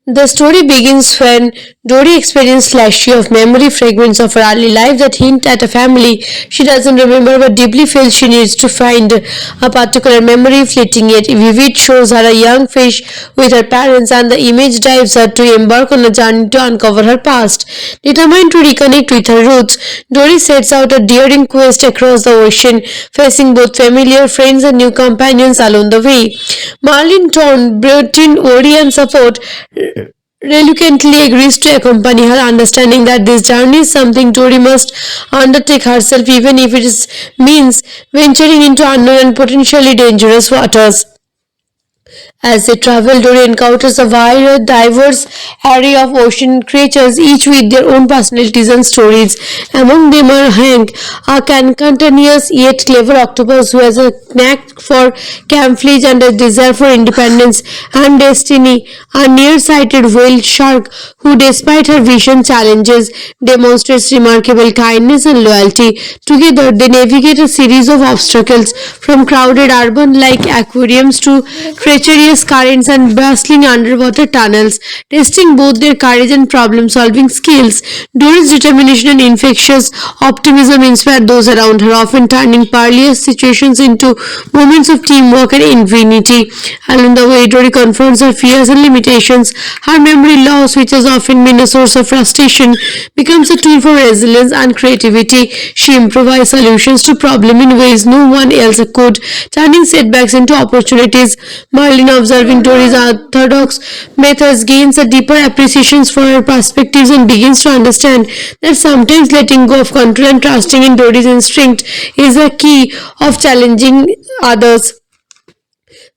The story begins when Dory experiences flashes of memory fragments of her early life that hint at a family she doesn't remember but deeply feels she needs to find. A particular memory, fleeting yet vivid, shows her a young fish with her parents, and the image drives her to embark on a journey to uncover her past. Determined to reconnect with her roots, Dory sets out a daring quest across the ocean, facing both familiar friends and new companions along the way. Marlin Torn brought in worry and support, reluctantly agrees to accompany her, understanding that this journey is something Tori must undertake herself, even if it means venturing into unknown and potentially dangerous waters. As they travel, Dory encounters a wide, diverse array of ocean creatures, each with their own personalities and stories. Among them are Hank, a cantankerous yet clever octopus who has a knack for camouflage and a desire for independence, and Destiny, a nearsighted whale shark who, despite her vision challenges, demonstrates remarkable kindness and loyalty. Together, they navigate a series of obstacles from crowded urban like aquariums to treacherous currents and bustling underwater tunnels, testing both their courage and problem solving skills. Dory's determination and infectious optimism inspire those around her, often turning perilous situations into moments of teamwork and ingenuity. Along the way, Dory confronts her fears and limitations. Her memory loss, which has often been a source of frustration, becomes a tool for resilience and creativity. She improvises solutions to problems in ways no one else could, turning setbacks into opportunities. Marlin, observing Dory's orthodox methods, gains a deeper appreciation for her perspectives and begins to understand that sometimes letting go of control and trusting in Dory's instinct is a key of challenging others.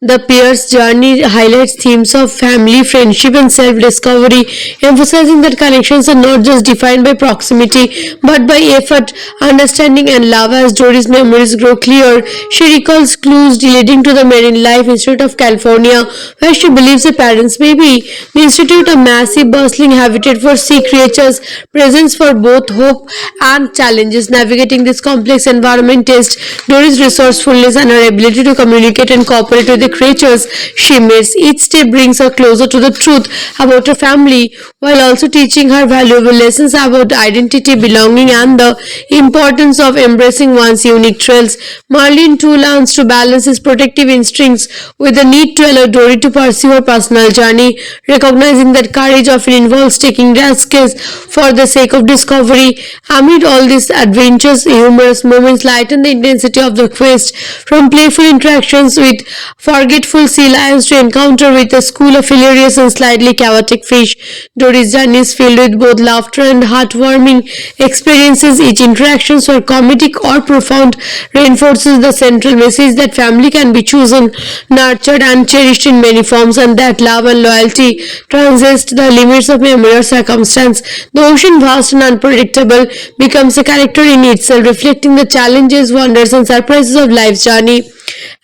The pair's journey highlights themes of family, friendship, and self discovery, emphasizing that connections are not just defined by proximity but by effort, understanding, and love. As Dory's memories grow clear, she recalls clues leading to the Marine Life Institute of California, where she believes her parents may be. The institute, a massive, bustling habitat for sea creatures, presents for both hope and challenges. Navigating this complex environment tests Dory's resourcefulness and her ability to communicate and cooperate with the creatures she meets. Each step brings her closer to the truth about her family, while also teaching her valuable lessons about identity, belonging, and the importance of embracing one's unique traits. Marlin too learns to balance his protective instincts with the need to allow Dory to pursue her personal journey, recognizing that courage often involves taking risks for the sake of discovery. Amid all these adventures, humorous moments lighten the intensity of the quest, from playful interactions with forgetful sea lions to encounter with a school of hilarious and slightly chaotic fish. Dory's journey is filled with both laughter and heartwarming experiences. Each interaction, whether comedic or profound, reinforces the central message that family can be chosen, nurtured, and cherished in many forms, and that love and loyalty transcend the limits of memory or circumstance. The ocean, vast and unpredictable, becomes a character in itself, reflecting the challenges, wonders, and surprises of life's journey.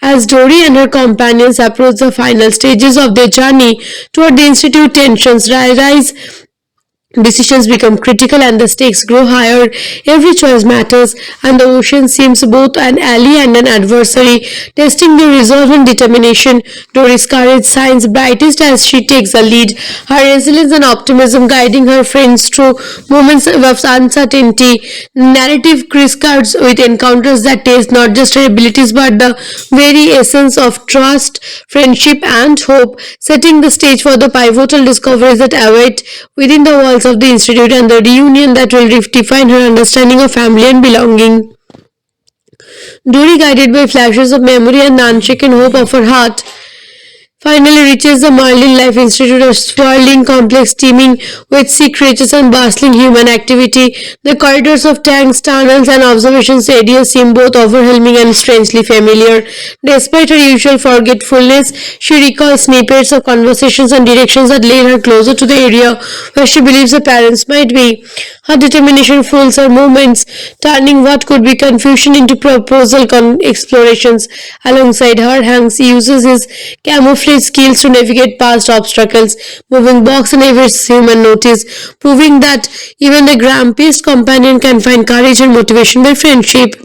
As Dory and her companions approach the final stages of their journey toward the institute, tensions rise, decisions become critical, and the stakes grow higher. Every choice matters, and the ocean seems both an ally and an adversary, testing their resolve and determination. Dory's courage shines brightest as she takes the lead, her resilience and optimism guiding her friends through moments of uncertainty. Narrative crisscrossed with encounters that test not just her abilities but the very essence of trust, friendship, and hope, setting the stage for the pivotal discoveries that await within the walls of the institute and the reunion that will redefine her understanding of family and belonging. Dory, guided by flashes of memory and the unshaken hope of her heart, finally reaches the Marlin Life Institute, a sprawling complex teeming with sea creatures and bustling human activity. The corridors of tanks, tunnels, and observations areas seem both overwhelming and strangely familiar. Despite her usual forgetfulness, she recalls snippets of conversations and directions that lead her closer to the area where she believes her parents might be. Her determination fuels her movements, turning what could be confusion into proposal explorations. Alongside her, Hanks uses his camouflage skills to navigate past obstacles, moving box and evades human notice, proving that even the grumpiest companion can find courage and motivation by friendship.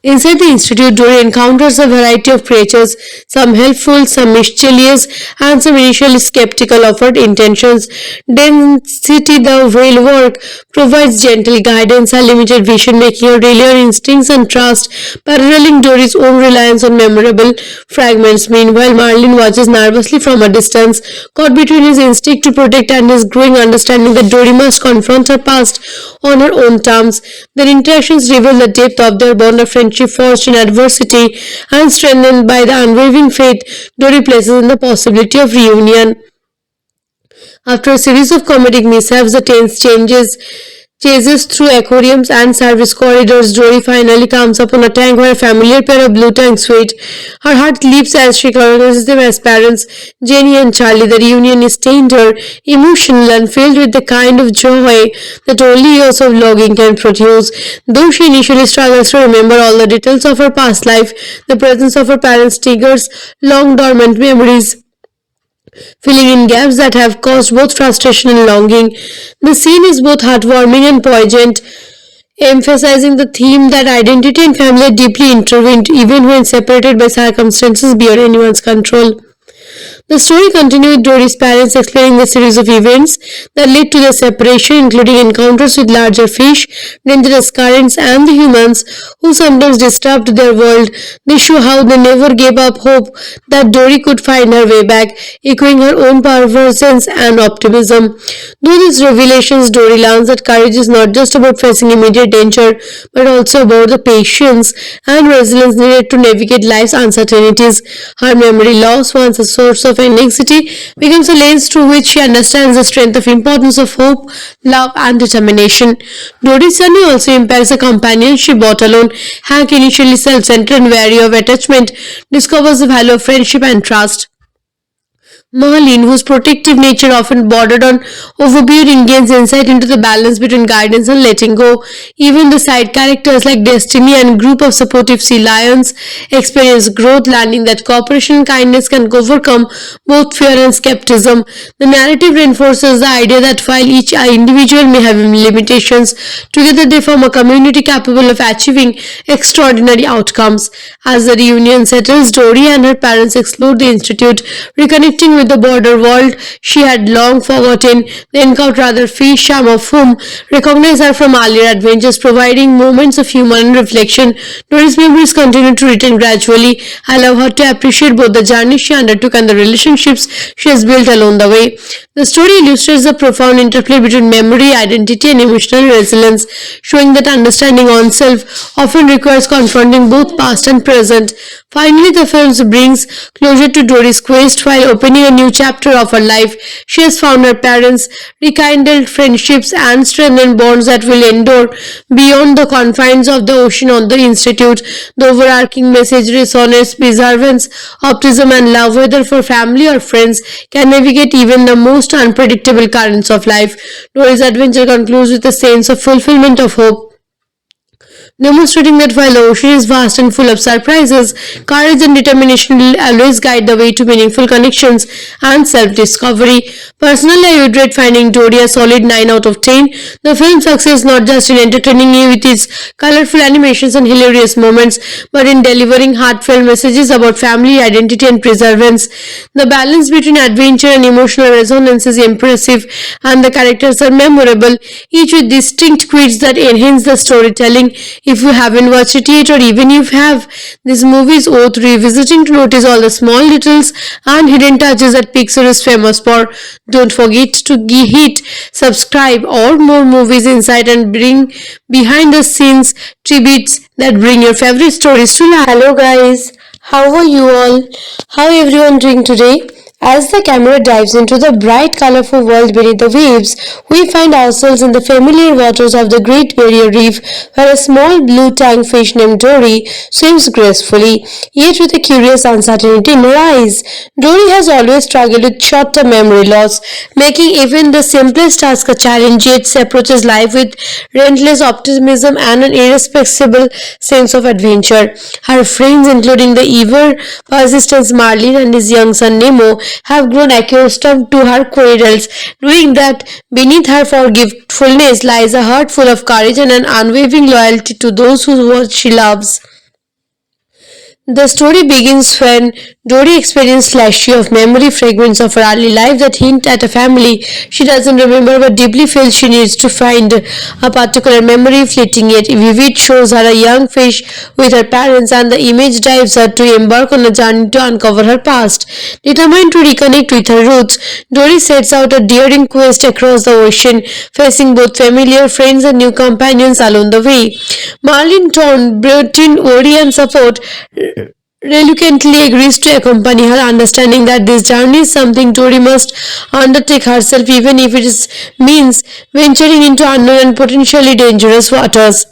Inside the institute, Dory encounters a variety of creatures, some helpful, some mischievous, and some initially skeptical of her intentions. Density, the whale work, provides gentle guidance and limited vision, making her rely on instincts and trust, paralleling Dory's own reliance on memorable fragments. Meanwhile, Marlin watches nervously from a distance, caught between his instinct to protect and his growing understanding that Dory must confront her past on her own terms. Their interactions reveal the depth of their bond of friendship forged in adversity and strengthened by the unwavering faith Dory places in the possibility of reunion. After a series of comedic mishaps, the tense chases through aquariums and service corridors, Dory finally comes upon a tank where a familiar pair of blue tanks wait. Her heart leaps as she recognizes them as parents, Jenny and Charlie. The reunion is tender, emotional, and filled with the kind of joy that only years of logging can produce. Though she initially struggles to remember all the details of her past life, the presence of her parents triggers long dormant memories, filling in gaps that have caused both frustration and longing. The scene is both heartwarming and poignant, emphasizing the theme that identity and family are deeply intertwined even when separated by circumstances beyond anyone's control. The story continues with Dory's parents explaining the series of events that led to their separation, including encounters with larger fish, dangerous currents, and the humans who sometimes disturbed their world. They show how they never gave up hope that Dory could find her way back, echoing her own perseverance and optimism. Through these revelations, Dory learns that courage is not just about facing immediate danger, but also about the patience and resilience needed to navigate life's uncertainties. Her memory loss, once a source of anxiety, becomes a lens through which she understands the strength of importance of hope, love, and determination. Dory's journey also impacts the companionship brought alone. Hank, initially self-centered and wary of attachment, discovers the value of friendship and trust. Marlene, whose protective nature often bordered on overbearing, gains insight into the balance between guidance and letting go. Even the side characters like Destiny and a group of supportive sea lions experience growth, learning that cooperation and kindness can overcome both fear and skepticism. The narrative reinforces the idea that while each individual may have limitations, together they form a community capable of achieving extraordinary outcomes. As the reunion settles, Dory and her parents explore the institute, reconnecting with the border world she had long forgotten. They encounter other fish, some of whom recognize her from earlier adventures, providing moments of humor and reflection. Dory's memories continue to return gradually, allow her to appreciate both the journey she undertook and the relationships she has built along the way. The story illustrates the profound interplay between memory, identity, and emotional resilience, showing that understanding oneself often requires confronting both past and present. Finally, the film brings closure to Dory's quest while opening a new chapter of her life. She has found her parents, rekindled friendships, and strengthened bonds that will endure beyond the confines of the ocean on the Institute. The overarching message resonates perseverance, optimism, and love, whether for family or friends, can navigate even the most unpredictable currents of life. Dory's adventure concludes with a sense of fulfillment of hope, demonstrating that while the ocean is vast and full of surprises, courage and determination will always guide the way to meaningful connections and self-discovery. Personally, I would rate Finding Dory a solid 9 out of 10. The film's success not just in entertaining you with its colorful animations and hilarious moments, but in delivering heartfelt messages about family, identity, and perseverance. The balance between adventure and emotional resonance is impressive, and the characters are memorable, each with distinct quirks that enhance the storytelling. If you haven't watched it yet, or even if you have, this movie is worth revisiting to notice all the small details and hidden touches that Pixar is famous for. Don't forget to hit subscribe or more movies insight and bring behind the scenes tributes that bring your favorite stories to life. Hello guys, How are you all? How everyone doing today? As the camera dives into the bright, colorful world beneath the waves, we find ourselves in the familiar waters of the Great Barrier Reef, where a small blue tang fish named Dory swims gracefully, yet with a curious uncertainty in her eyes. Dory has always struggled with short-term memory loss, making even the simplest task a challenge. Yet she approaches life with relentless optimism and an irrepressible sense of adventure. Her friends, including the ever persistent Marlin and his young son Nemo, have grown accustomed to her quarrels, knowing that beneath her forgetfulness lies a heart full of courage and an unwavering loyalty to those who she loves. The story begins when Dory experiences flashes of memory fragments of her early life that hint at a family she doesn't remember but deeply feels she needs to find. A particular memory, fleeting yet vivid, shows her a young fish with her parents, and the image drives her to embark on a journey to uncover her past. Determined to reconnect with her roots, Dory sets out a daring quest across the ocean, facing both familiar friends and new companions along the way. Marlin Torn brought in worry and support, reluctantly agrees to accompany her, understanding that this journey is something Tori must undertake herself, even if it means venturing into unknown and potentially dangerous waters.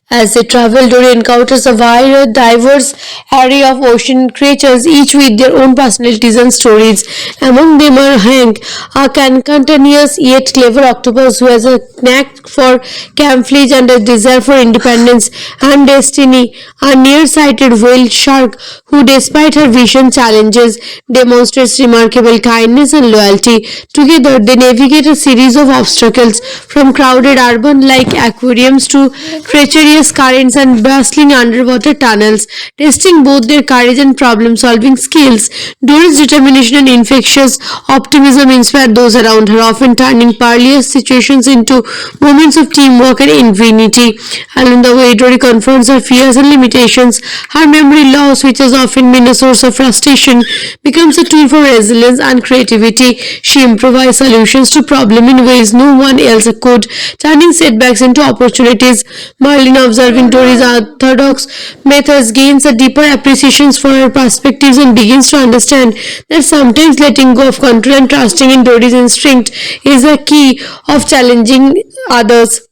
As they travel, Dory encounters a wide, diverse array of ocean creatures, each with their own personalities and stories. Among them are Hank, a cantankerous yet clever octopus who has a knack for camouflage and a desire for independence, and Destiny, a nearsighted whale shark who, despite her vision challenges, demonstrates remarkable kindness and loyalty. Together, they navigate a series of obstacles from crowded urban-like aquariums to treacherous currents and bustling underwater tunnels, testing both their courage and problem-solving skills. Dory's determination and infectious optimism inspire those around her, often turning perilous situations into moments of teamwork and ingenuity. Along the way, Dory confronts her fears and limitations. Her memory loss, which has often been a source of frustration, becomes a tool for resilience and creativity. She improvises solutions to problems in ways no one else could, turning setbacks into opportunities. Marlin, observing Dory's orthodox methods, gains a deeper appreciation for her perspectives and begins to understand that sometimes letting go of control and trusting in Dory's instinct is a key of challenging others.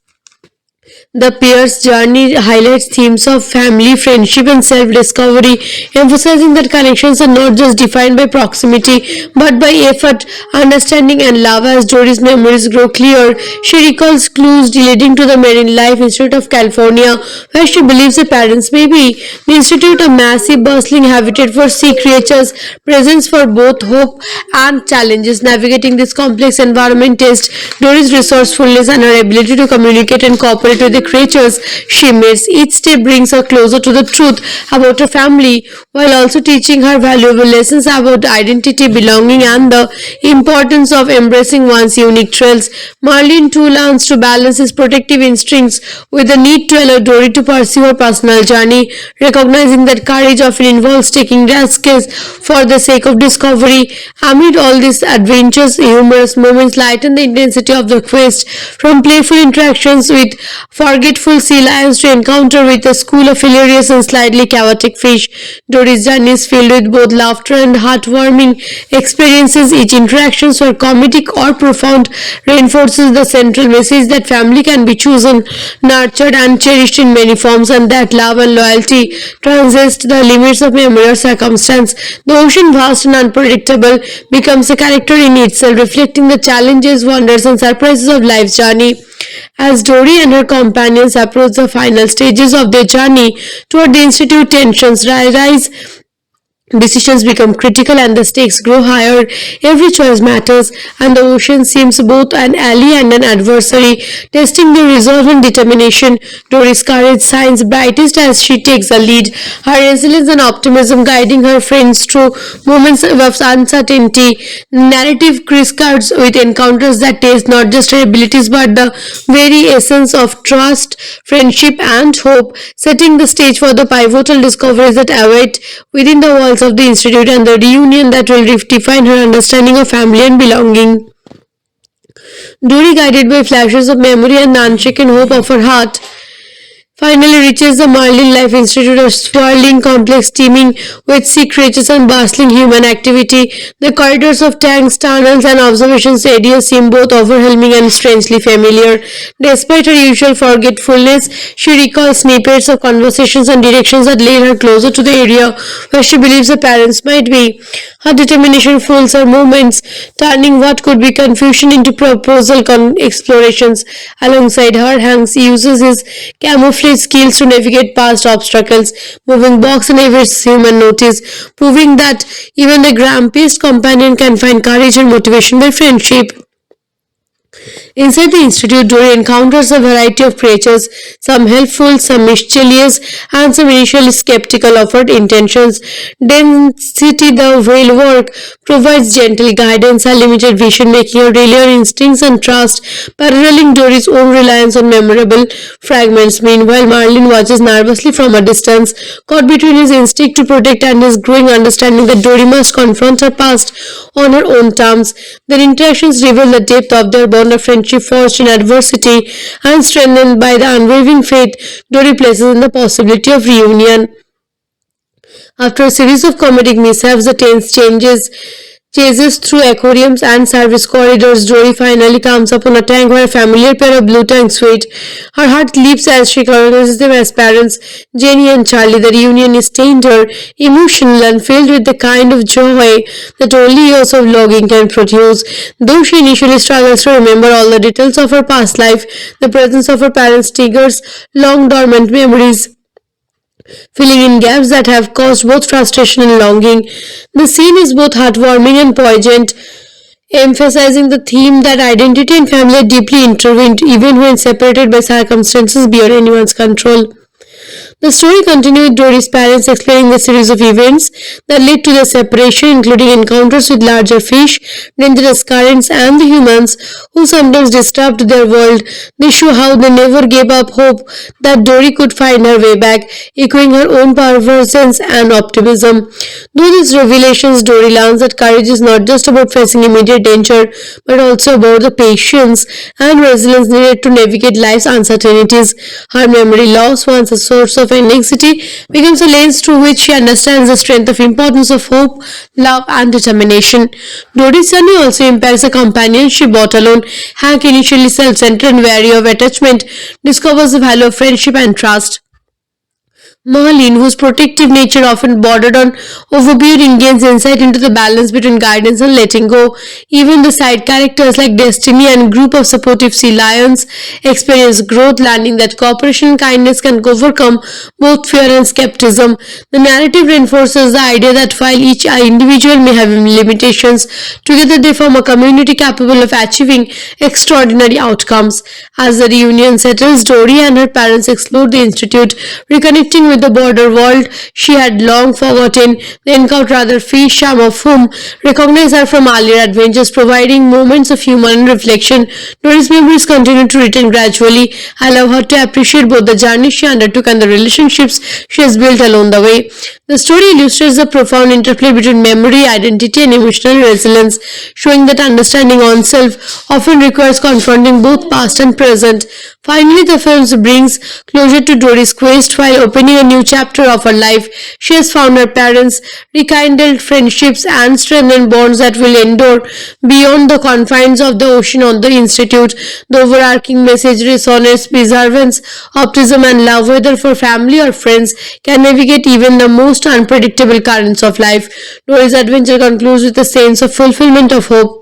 The pair's journey highlights themes of family, friendship, and self discovery, emphasizing that connections are not just defined by proximity but by effort, understanding, and love. As Dory's memories grow clear, she recalls clues leading to the Marine Life Institute of California, where she believes her parents may be. The institute, a massive, bustling habitat for sea creatures, presents for both hope and challenges. Navigating this complex environment tests Dory's resourcefulness and her ability to communicate and cooperate with the creatures she meets. Each step brings her closer to the truth about her family, while also teaching her valuable lessons about identity, belonging, and the importance of embracing one's unique traits. Marlin too learns to balance his protective instincts with the need to allow Dory to pursue her personal journey, recognizing that courage often involves taking risks for the sake of discovery. Amid all these adventures, humorous moments lighten the intensity of the quest, from playful interactions with forgetful sea lions to encounter with a school of hilarious and slightly chaotic fish. Dory's journey is filled with both laughter and heartwarming experiences. Each interaction, whether comedic or profound, reinforces the central message that family can be chosen, nurtured, and cherished in many forms, and that love and loyalty transcend the limits of memory or circumstance. The ocean, vast and unpredictable, becomes a character in itself, reflecting the challenges, wonders, and surprises of life's journey. As Dory and her companions approach the final stages of their journey toward the institute, tensions rise, decisions become critical, and the stakes grow higher. Every choice matters, and the ocean seems both an ally and an adversary, testing their resolve and determination. Dory's courage shines brightest as she takes the lead, her resilience and optimism guiding her friends through moments of uncertainty. Narrative crisscross with encounters that test not just her abilities but the very essence of trust, friendship, and hope, setting the stage for the pivotal discoveries that await within the walls of the institute and the reunion that will redefine her understanding of family and belonging. Dory, guided by flashes of memory and the unshaken hope of her heart, finally reaches the Marlin Life Institute, a sprawling complex teeming with sea creatures and bustling human activity. The corridors of tanks, tunnels, and observation areas seem both overwhelming and strangely familiar. Despite her usual forgetfulness, she recalls snippets of conversations and directions that lead her closer to the area where she believes her parents might be. Her determination fuels her movements, turning what could be confusion into proposal explorations. Alongside her, Hanks uses his camouflage skills to navigate past obstacles, moving box and evades human notice, proving that even the grumpiest companion can find courage and motivation by friendship. Inside the institute, Dory encounters a variety of creatures, some helpful, some mischievous, and some initially skeptical of her intentions. Density, the whale work, provides gentle guidance and limited vision, making her rely on instincts and trust, paralleling Dory's own reliance on memorable fragments. Meanwhile, Marlin watches nervously from a distance, caught between his instinct to protect and his growing understanding that Dory must confront her past on her own terms. Their interactions reveal the depth of their bond of friendship forged in adversity and strengthened by the unwavering faith Dory places in the possibility of reunion. After a series of comedic mishaps, the tense chases through aquariums and service corridors. Dory finally comes upon a tank where a familiar pair of blue tanks wait. Her heart leaps as she recognizes them as parents, Jenny and Charlie. The reunion is tender, emotional, and filled with the kind of joy that only years of logging can produce. Though she initially struggles to remember all the details of her past life, the presence of her parents triggers long dormant memories, filling in gaps that have caused both frustration and longing. The scene is both heartwarming and poignant, emphasizing the theme that identity and family are deeply intertwined even when separated by circumstances beyond anyone's control. The story continues with Dory's parents explaining the series of events that led to their separation, including encounters with larger fish, dangerous currents, and the humans who sometimes disturbed their world. They show how they never gave up hope that Dory could find her way back, echoing her own perseverance and optimism. Through these revelations, Dory learns that courage is not just about facing immediate danger, but also about the patience and resilience needed to navigate life's uncertainties. Her memory loss, once a source of anxiety, becomes a lens through which she understands the strength of importance of hope, love, and determination. Dory's journey also impacts the companion she brought alone. Hank, initially self-centered and wary of attachment, discovers the value of friendship and trust. Marlene, whose protective nature often bordered on overbearing, gains insight into the balance between guidance and letting go. Even the side characters like Destiny and a group of supportive sea lions experience growth, learning that cooperation and kindness can overcome both fear and skepticism. The narrative reinforces the idea that while each individual may have limitations, together they form a community capable of achieving extraordinary outcomes. As the reunion settles, Dory and her parents explore the institute, reconnecting with the border world she had long forgotten. They encounter other fish, some of whom recognize her from earlier adventures, providing moments of human reflection. Dory's memories continue to return gradually, allow her to appreciate both the journey she undertook and the relationships she has built along the way. The story illustrates the profound interplay between memory, identity, and emotional resilience, showing that understanding oneself often requires confronting both past and present. Finally, the film brings closure to Dory's quest while opening a new chapter of her life. She has found her parents, rekindled friendships, and strengthened bonds that will endure beyond the confines of the ocean or the institute. The overarching message resonates: perseverance, optimism, and love, whether for family or friends, can navigate even the most unpredictable currents of life. Dory's adventure concludes with a sense of fulfillment of hope,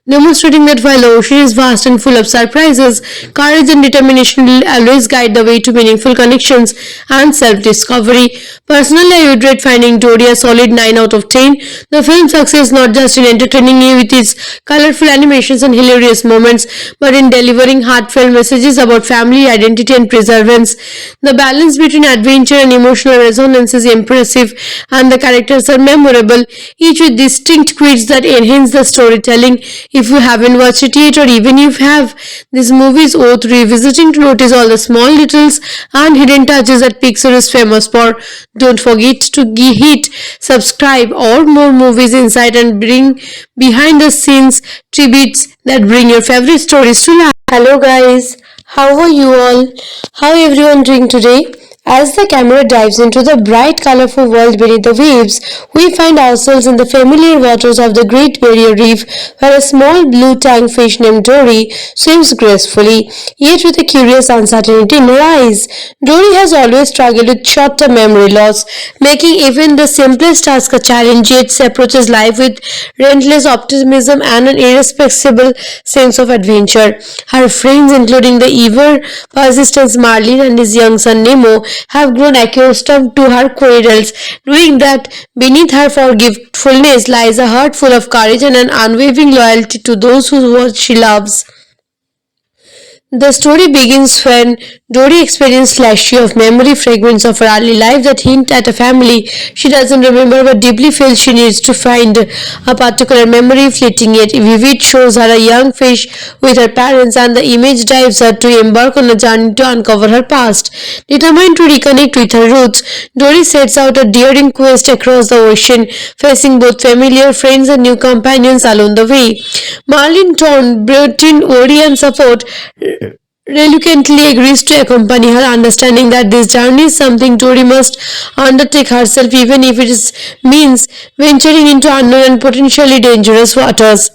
demonstrating that while the ocean is vast and full of surprises, courage and determination will always guide the way to meaningful connections and self-discovery. Personally, I would rate Finding Dory a solid 9 out of 10. The film's success not just in entertaining you with its colorful animations and hilarious moments, but in delivering heartfelt messages about family, identity, and perseverance. The balance between adventure and emotional resonance is impressive, and the characters are memorable, each with distinct quirks that enhance the storytelling. If you haven't watched it yet, or even if you have, this movie is worth revisiting to notice all the small details and hidden touches that Pixar is famous for. Don't forget to hit subscribe or more movies insight and bring behind the scenes tributes that bring your favorite stories to life. Hello guys, How are you all? How everyone doing today? As the camera dives into the bright, colorful world beneath the waves, we find ourselves in the familiar waters of the Great Barrier Reef, where a small blue tang fish named Dory swims gracefully, yet with a curious uncertainty in her eyes. Dory has always struggled with short-term memory loss, making even the simplest task a challenge, yet she approaches life with relentless optimism and an irrepressible sense of adventure. Her friends, including the ever persistent Marlin and his young son Nemo, have grown accustomed to her quarrels, knowing that beneath her forgetfulness lies a heart full of courage and an unwavering loyalty to those who she loves. The story begins when Dory experiences flashes of memory fragments of her early life that hint at a family she doesn't remember but deeply feels she needs to find. A particular memory, fleeting yet vivid, shows her a young fish with her parents, and the image drives her to embark on a journey to uncover her past. Determined to reconnect with her roots, Dory sets out a daring quest across the ocean, facing both familiar friends and new companions along the way. Marlin Torn brought in worry and support, reluctantly agrees to accompany her, understanding that this journey is something Tori must undertake herself, even if it means venturing into unknown and potentially dangerous waters.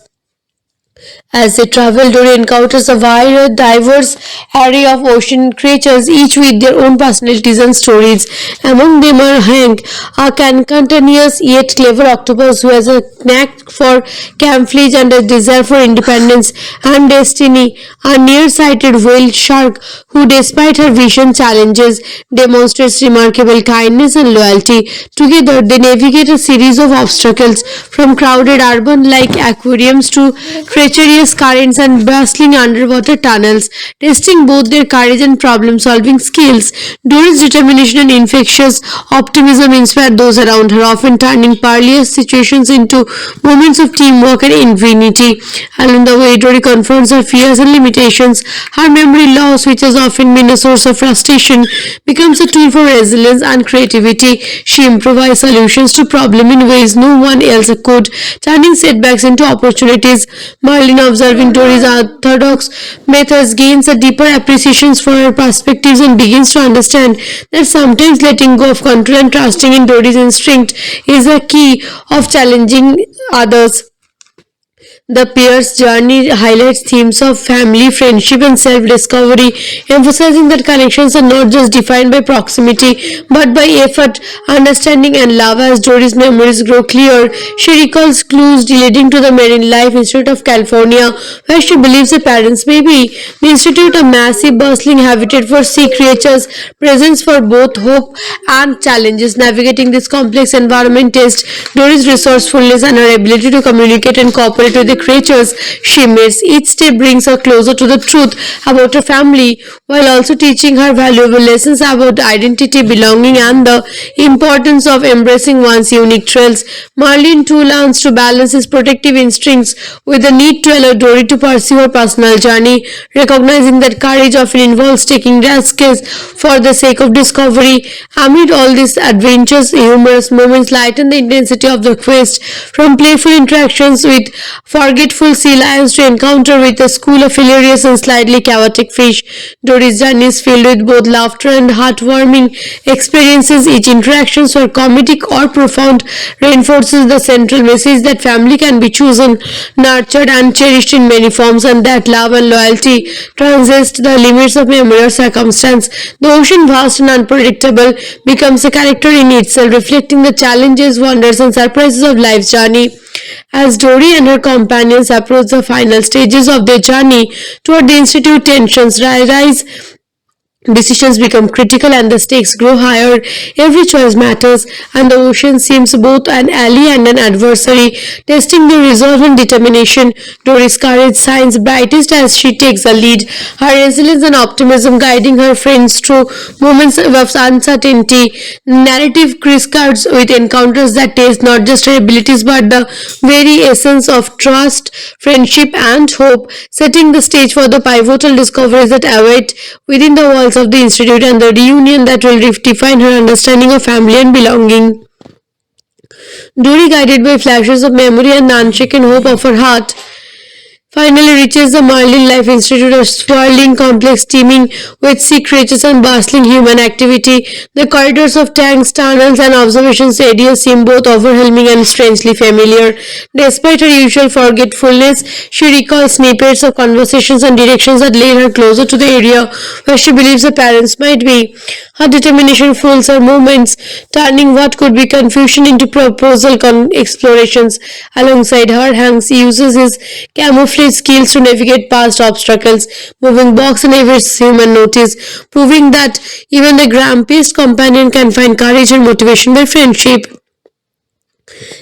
As they travel, Dory encounters a wide, diverse array of ocean creatures, each with their own personalities and stories. Among them are Hank, a cantankerous yet clever octopus who has a knack for camouflage and a desire for independence, and Destiny, a nearsighted whale shark who, despite her vision challenges, demonstrates remarkable kindness and loyalty. Together, they navigate a series of obstacles from crowded urban like aquariums to treacherous currents and bustling underwater tunnels, testing both their courage and problem solving skills. Dory's determination and infectious optimism inspire those around her, often turning perilous situations into moments of teamwork and ingenuity. Along the way, Dory confronts her fears and limitations. Her memory loss, which has often been a source of frustration, becomes a tool for resilience and creativity. She improvises solutions to problems in ways no one else could, turning setbacks into opportunities. Marlin, observing Dory's orthodox methods, gains a deeper appreciation for her perspectives and begins to understand that sometimes letting go of control and trusting in Dory's instinct is a key of challenging others. The pair's journey highlights themes of family, friendship, and self discovery, emphasizing that connections are not just defined by proximity but by effort, understanding, and love. As Dory's memories grow clear, she recalls clues leading to the Marine Life Institute of California, where she believes her parents may be. The institute, a massive, bustling habitat for sea creatures, presents for both hope and challenges. Navigating this complex environment tests Dory's resourcefulness and her ability to communicate and cooperate with the creatures she meets. Each step brings her closer to the truth about her family, while also teaching her valuable lessons about identity, belonging, and the importance of embracing one's unique traits. Marlin too learns to balance his protective instincts with the need to allow Dory to pursue her personal journey, recognizing that courage often involves taking risks for the sake of discovery. Amid all these adventures, humorous moments lighten the intensity of the quest, from playful interactions with forgetful sea lions to encounter with a school of hilarious and slightly chaotic fish. Dory's journey is filled with both laughter and heartwarming experiences. Each interaction, whether comedic or profound, reinforces the central message that family can be chosen, nurtured, and cherished in many forms, and that love and loyalty transcend the limits of memory or circumstance. The ocean, vast and unpredictable, becomes a character in itself, reflecting the challenges, wonders, and surprises of life's journey. As Dory and her companions approach the final stages of their journey toward the institute, tensions rise. Decisions become critical and the stakes grow higher. Every choice matters, and the ocean seems both an ally and an adversary, testing their resolve and determination. Dory's courage shines brightest as she takes the lead, her resilience and optimism guiding her friends through moments of uncertainty. Narrative crisscross with encounters that test not just her abilities but the very essence of trust, friendship, and hope, setting the stage for the pivotal discoveries that await within the walls of the institute and the reunion that will redefine her understanding of family and belonging. Dory, guided by flashes of memory and the unshaken hope of her heart, finally reaches the Marlin Life Institute, a sprawling complex teeming with sea creatures and bustling human activity. The corridors of tanks, tunnels, and observation areas seem both overwhelming and strangely familiar. Despite her usual forgetfulness, she recalls snippets of conversations and directions that lead her closer to the area where she believes her parents might be. Her determination fuels her movements, turning what could be confusion into proposal explorations. Alongside her, Hanks uses his camouflage skills to navigate past obstacles, moving box and evades human notice, proving that even the grumpiest companion can find courage and motivation by friendship.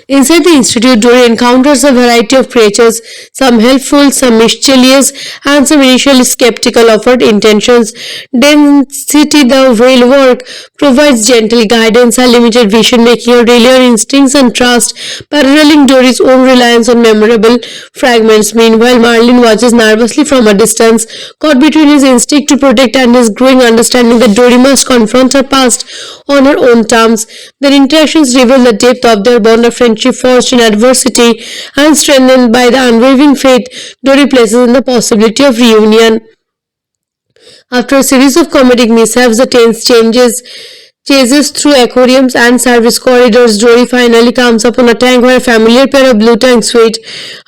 Inside the institute, Dory encounters a variety of creatures, some helpful, some mischievous, and some initially skeptical of her intentions. Density, the whale work, provides gentle guidance and limited vision, making her rely on instincts and trust, paralleling Dory's own reliance on memorable fragments. Meanwhile, Marlin watches nervously from a distance, caught between his instinct to protect and his growing understanding that Dory must confront her past on her own terms. Their interactions reveal the depth of their bond of friendship forged in adversity and strengthened by the unwavering faith Dory places in the possibility of reunion. After a series of comedic mishaps, the tense chases through aquariums and service corridors, Dory finally comes upon a tank where a familiar pair of blue tanks wait.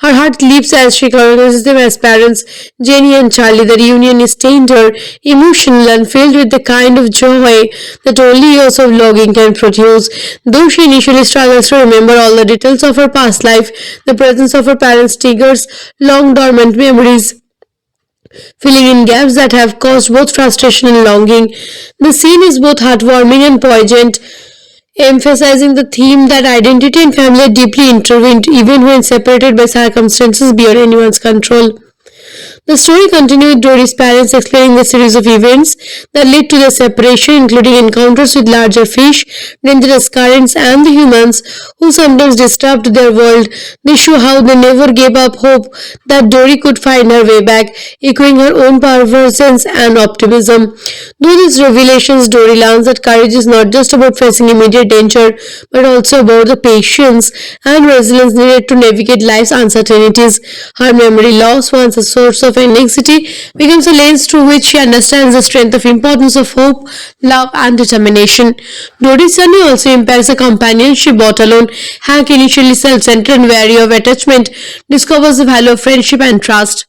Her heart leaps as she recognizes them as parents, Jenny and Charlie. The reunion is tender, emotional, and filled with the kind of joy that only years of logging can produce. Though she initially struggles to remember all the details of her past life, the presence of her parents triggers long dormant memories, filling in gaps that have caused both frustration and longing. The scene is both heartwarming and poignant, emphasizing the theme that identity and family are deeply intertwined even when separated by circumstances beyond anyone's control. The story continues with Dory's parents exploring the series of events that led to their separation, including encounters with larger fish, dangerous currents, and the humans who sometimes disturbed their world. They show how they never gave up hope that Dory could find her way back, echoing her own perversions and optimism. Through these revelations, Dory learns that courage is not just about facing immediate danger, but also about the patience and resilience needed to navigate life's uncertainties. Her memory loss, once a source of anxiety, becomes a lens through which she understands the strength of importance of hope, love, and determination. Dory's journey also impacts the companionship brought alone. Hank, initially self-centered and wary of attachment, discovers the value of friendship and trust.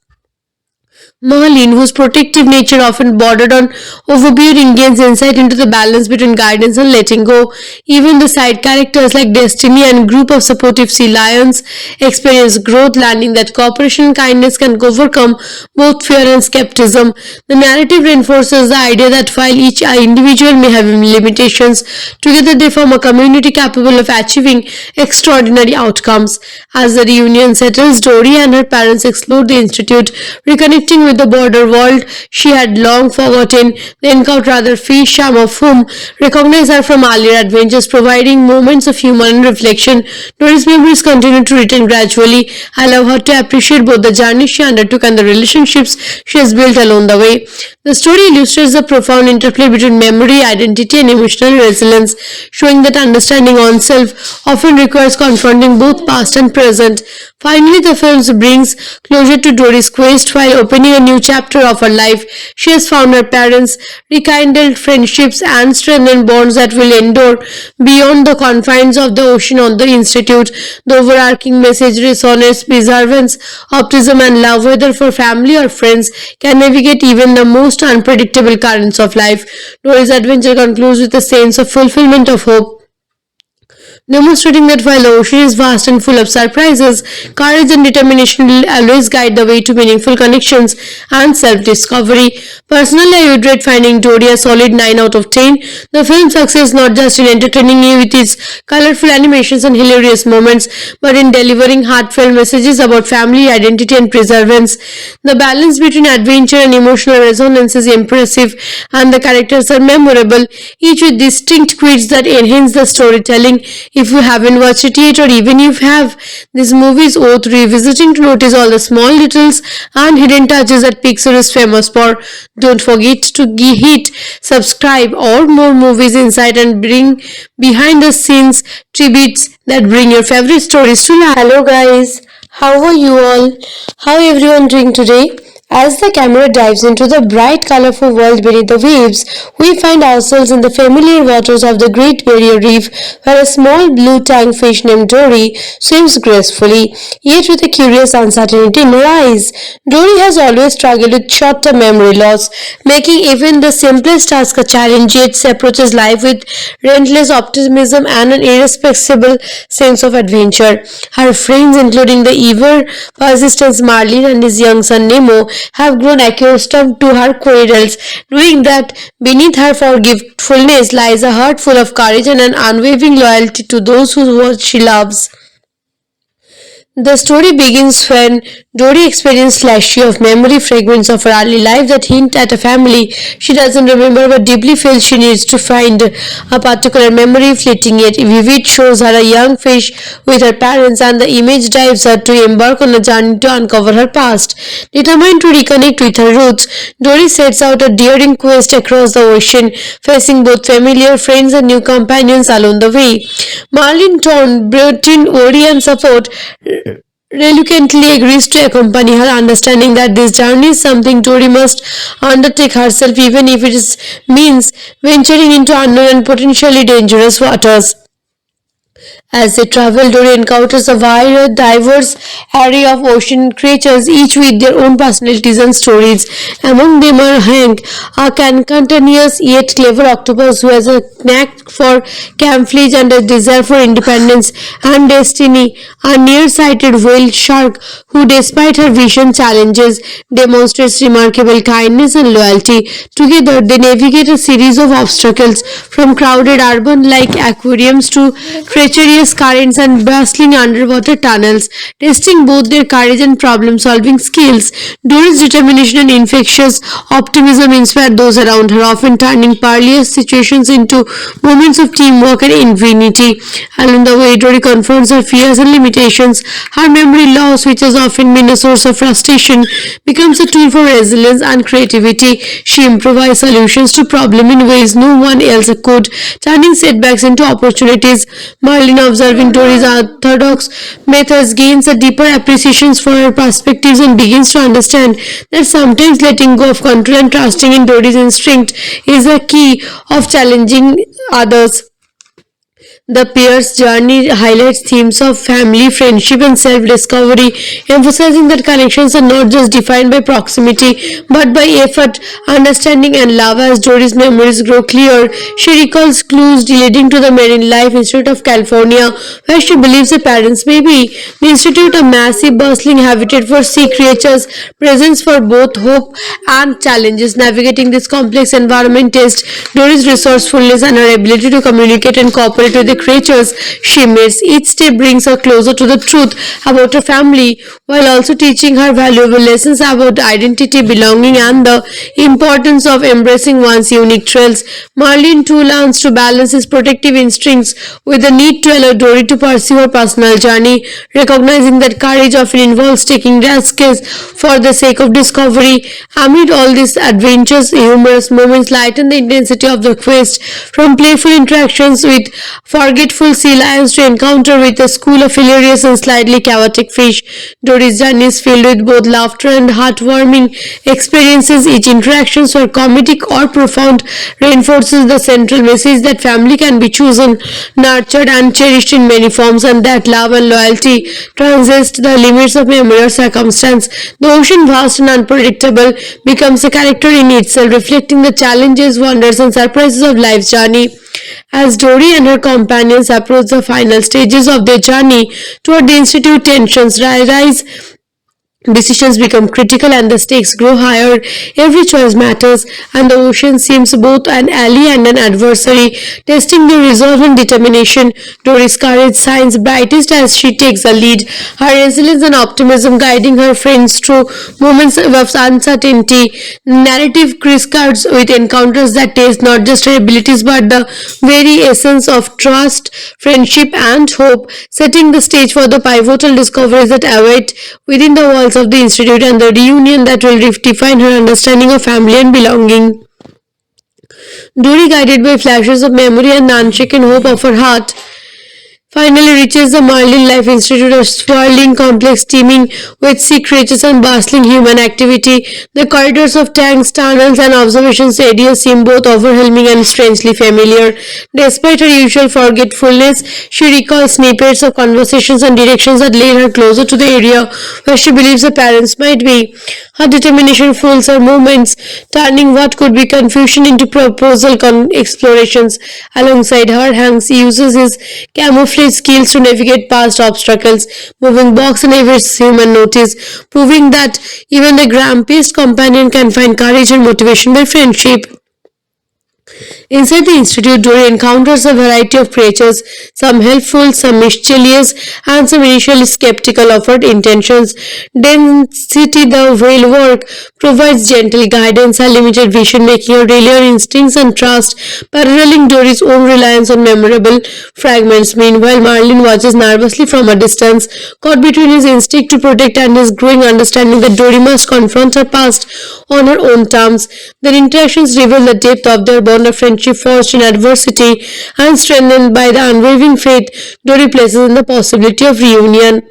Marlene, whose protective nature often bordered on overbearing, gains insight into the balance between guidance and letting go. Even the side characters like Destiny and a group of supportive sea lions experience growth, learning that cooperation and kindness can overcome both fear and skepticism. The narrative reinforces the idea that while each individual may have limitations, together they form a community capable of achieving extraordinary outcomes. As the reunion settles, Dory and her parents explore the institute, reconnecting with the border world she had long forgotten. They encounter other fish, some of whom recognize her from earlier adventures, providing moments of humor and reflection. Dory's memories continue to return gradually, allow her to appreciate both the journey she undertook and the relationships she has built along the way. The story illustrates the profound interplay between memory, identity, and emotional resilience, showing that understanding oneself often requires confronting both past and present. Finally, the film brings closure to Dory's quest while opening a new chapter of her life. She has found her parents, rekindled friendships, and strengthened bonds that will endure beyond the confines of the ocean on the Institute. The overarching message resonates: perseverance, optimism, and love, whether for family or friends, can navigate even the most unpredictable currents of life. Dory's adventure concludes with a sense of fulfillment of hope, demonstrating that while the ocean is vast and full of surprises, courage and determination will always guide the way to meaningful connections and self-discovery. Personally, I would rate Finding Dory a solid 9 out of 10. The film's success not just in entertaining you with its colorful animations and hilarious moments, but in delivering heartfelt messages about family, identity, and perseverance. The balance between adventure and emotional resonance is impressive, and the characters are memorable, each with distinct quirks that enhance the storytelling. If you haven't watched it yet, or even if you have, this movie is worth revisiting to notice all the small details and hidden touches that Pixar is famous for. Don't forget to hit subscribe or more movies inside and bring behind the scenes tributes that bring your favorite stories to life. Hello guys, How are you all? How everyone doing today? As the camera dives into the bright, colorful world beneath the waves, we find ourselves in the familiar waters of the Great Barrier Reef, where a small blue tang fish named Dory swims gracefully, yet with a curious uncertainty in her eyes. Dory has always struggled with short-term memory loss, making even the simplest task a challenge, yet she approaches life with relentless optimism and an irrepressible sense of adventure. Her friends, including the ever persistent Marlin and his young son Nemo, have grown accustomed to her quarrels, knowing that beneath her forgetfulness lies a heart full of courage and an unwavering loyalty to those who she loves. The story begins when Dory experiences flashes of memory fragments of her early life that hint at a family she doesn't remember but deeply feels she needs to find. A particular memory, fleeting yet vivid, shows her a young fish with her parents, and the image drives her to embark on a journey to uncover her past. Determined to reconnect with her roots, Dory sets out a daring quest across the ocean, facing both familiar friends and new companions along the way. Marlin Torn brought in worry and support, reluctantly agrees to accompany her, understanding that this journey is something Tori must undertake herself, even if it means venturing into unknown and potentially dangerous waters. As they travel, Dory encounters a wide, diverse array of ocean creatures, each with their own personalities and stories. Among them are Hank, a cantankerous yet clever octopus who has a knack for camouflage and a desire for independence, and Destiny, a nearsighted whale shark who, despite her vision challenges, demonstrates remarkable kindness and loyalty. Together, they navigate a series of obstacles from crowded urban like aquariums to treacherous currents and bustling underwater tunnels, testing both their courage and problem solving skills. Dory's determination and infectious optimism inspire those around her, often turning perilous situations into moments of teamwork and ingenuity. Along the way, Dory confronts her fears and limitations. Her memory loss, which has often been a source of frustration, becomes a tool for resilience and creativity. She improvises solutions to problems in ways no one else could, turning setbacks into opportunities. Marlin, observing Dory's orthodox methods, gains a deeper appreciation for her perspectives and begins to understand that sometimes letting go of control and trusting in Dory's instinct is a key of challenging others. The pair's journey highlights themes of family, friendship, and self discovery, emphasizing that connections are not just defined by proximity but by effort, understanding, and love. As Dory's memories grow clear, she recalls clues leading to the Marine Life Institute of California, where she believes her parents may be. The institute, a massive, bustling habitat for sea creatures, presents for both hope and challenges. Navigating this complex environment tests Dory's resourcefulness and her ability to communicate and cooperate with the creatures she meets. Each step brings her closer to the truth about her family, while also teaching her valuable lessons about identity, belonging, and the importance of embracing one's unique traits. Marlin too learns to balance his protective instincts with the need to allow Dory to pursue her personal journey, recognizing that courage often involves taking risks for the sake of discovery. Amid all these adventures, humorous moments lighten the intensity of the quest, from playful interactions with forgetful sea lions to encounter with a school of hilarious and slightly chaotic fish. Dory's journey is filled with both laughter and heartwarming experiences. Each interaction, whether comedic or profound, reinforces the central message that family can be chosen, nurtured, and cherished in many forms, and that love and loyalty transcend the limits of memory or circumstance. The ocean, vast and unpredictable, becomes a character in itself, reflecting the challenges, wonders, and surprises of life's journey. As Dory and her companions approach the final stages of their journey toward the institute, tensions rise, decisions become critical, and the stakes grow higher. Every choice matters, and the ocean seems both an ally and an adversary, testing their resolve and determination. Dory's courage shines brightest as she takes the lead, her resilience and optimism guiding her friends through moments of uncertainty. Narrative crisscross with encounters that test not just her abilities but the very essence of trust, friendship, and hope, setting the stage for the pivotal discoveries that await within the walls of the institute and the reunion that will redefine her understanding of family and belonging. Dory, guided by flashes of memory and the unshaken hope of her heart, finally reaches the Marlin Life Institute, a swirling complex teeming with sea creatures and bustling human activity. The corridors of tanks, tunnels, and observations areas seem both overwhelming and strangely familiar. Despite her usual forgetfulness, she recalls snippets of conversations and directions that lead her closer to the area where she believes her parents might be. Her determination fuels her movements, turning what could be confusion into proposal explorations. Alongside her, Hanks uses his camouflage skills to navigate past obstacles, moving box and evades human notice, proving that even the grumpiest companion can find courage and motivation by friendship. Inside the institute, Dory encounters a variety of creatures, some helpful, some mischievous, and some initially skeptical of her intentions. Density, the whale work, provides gentle guidance and limited vision, making her rely on instincts and trust, paralleling Dory's own reliance on memorable fragments. Meanwhile, Marlin watches nervously from a distance, caught between his instinct to protect and his growing understanding that Dory must confront her past on her own terms. Their interactions reveal the depth of their bond of friendship forged in adversity and strengthened by the unwavering faith Dory places in the possibility of reunion.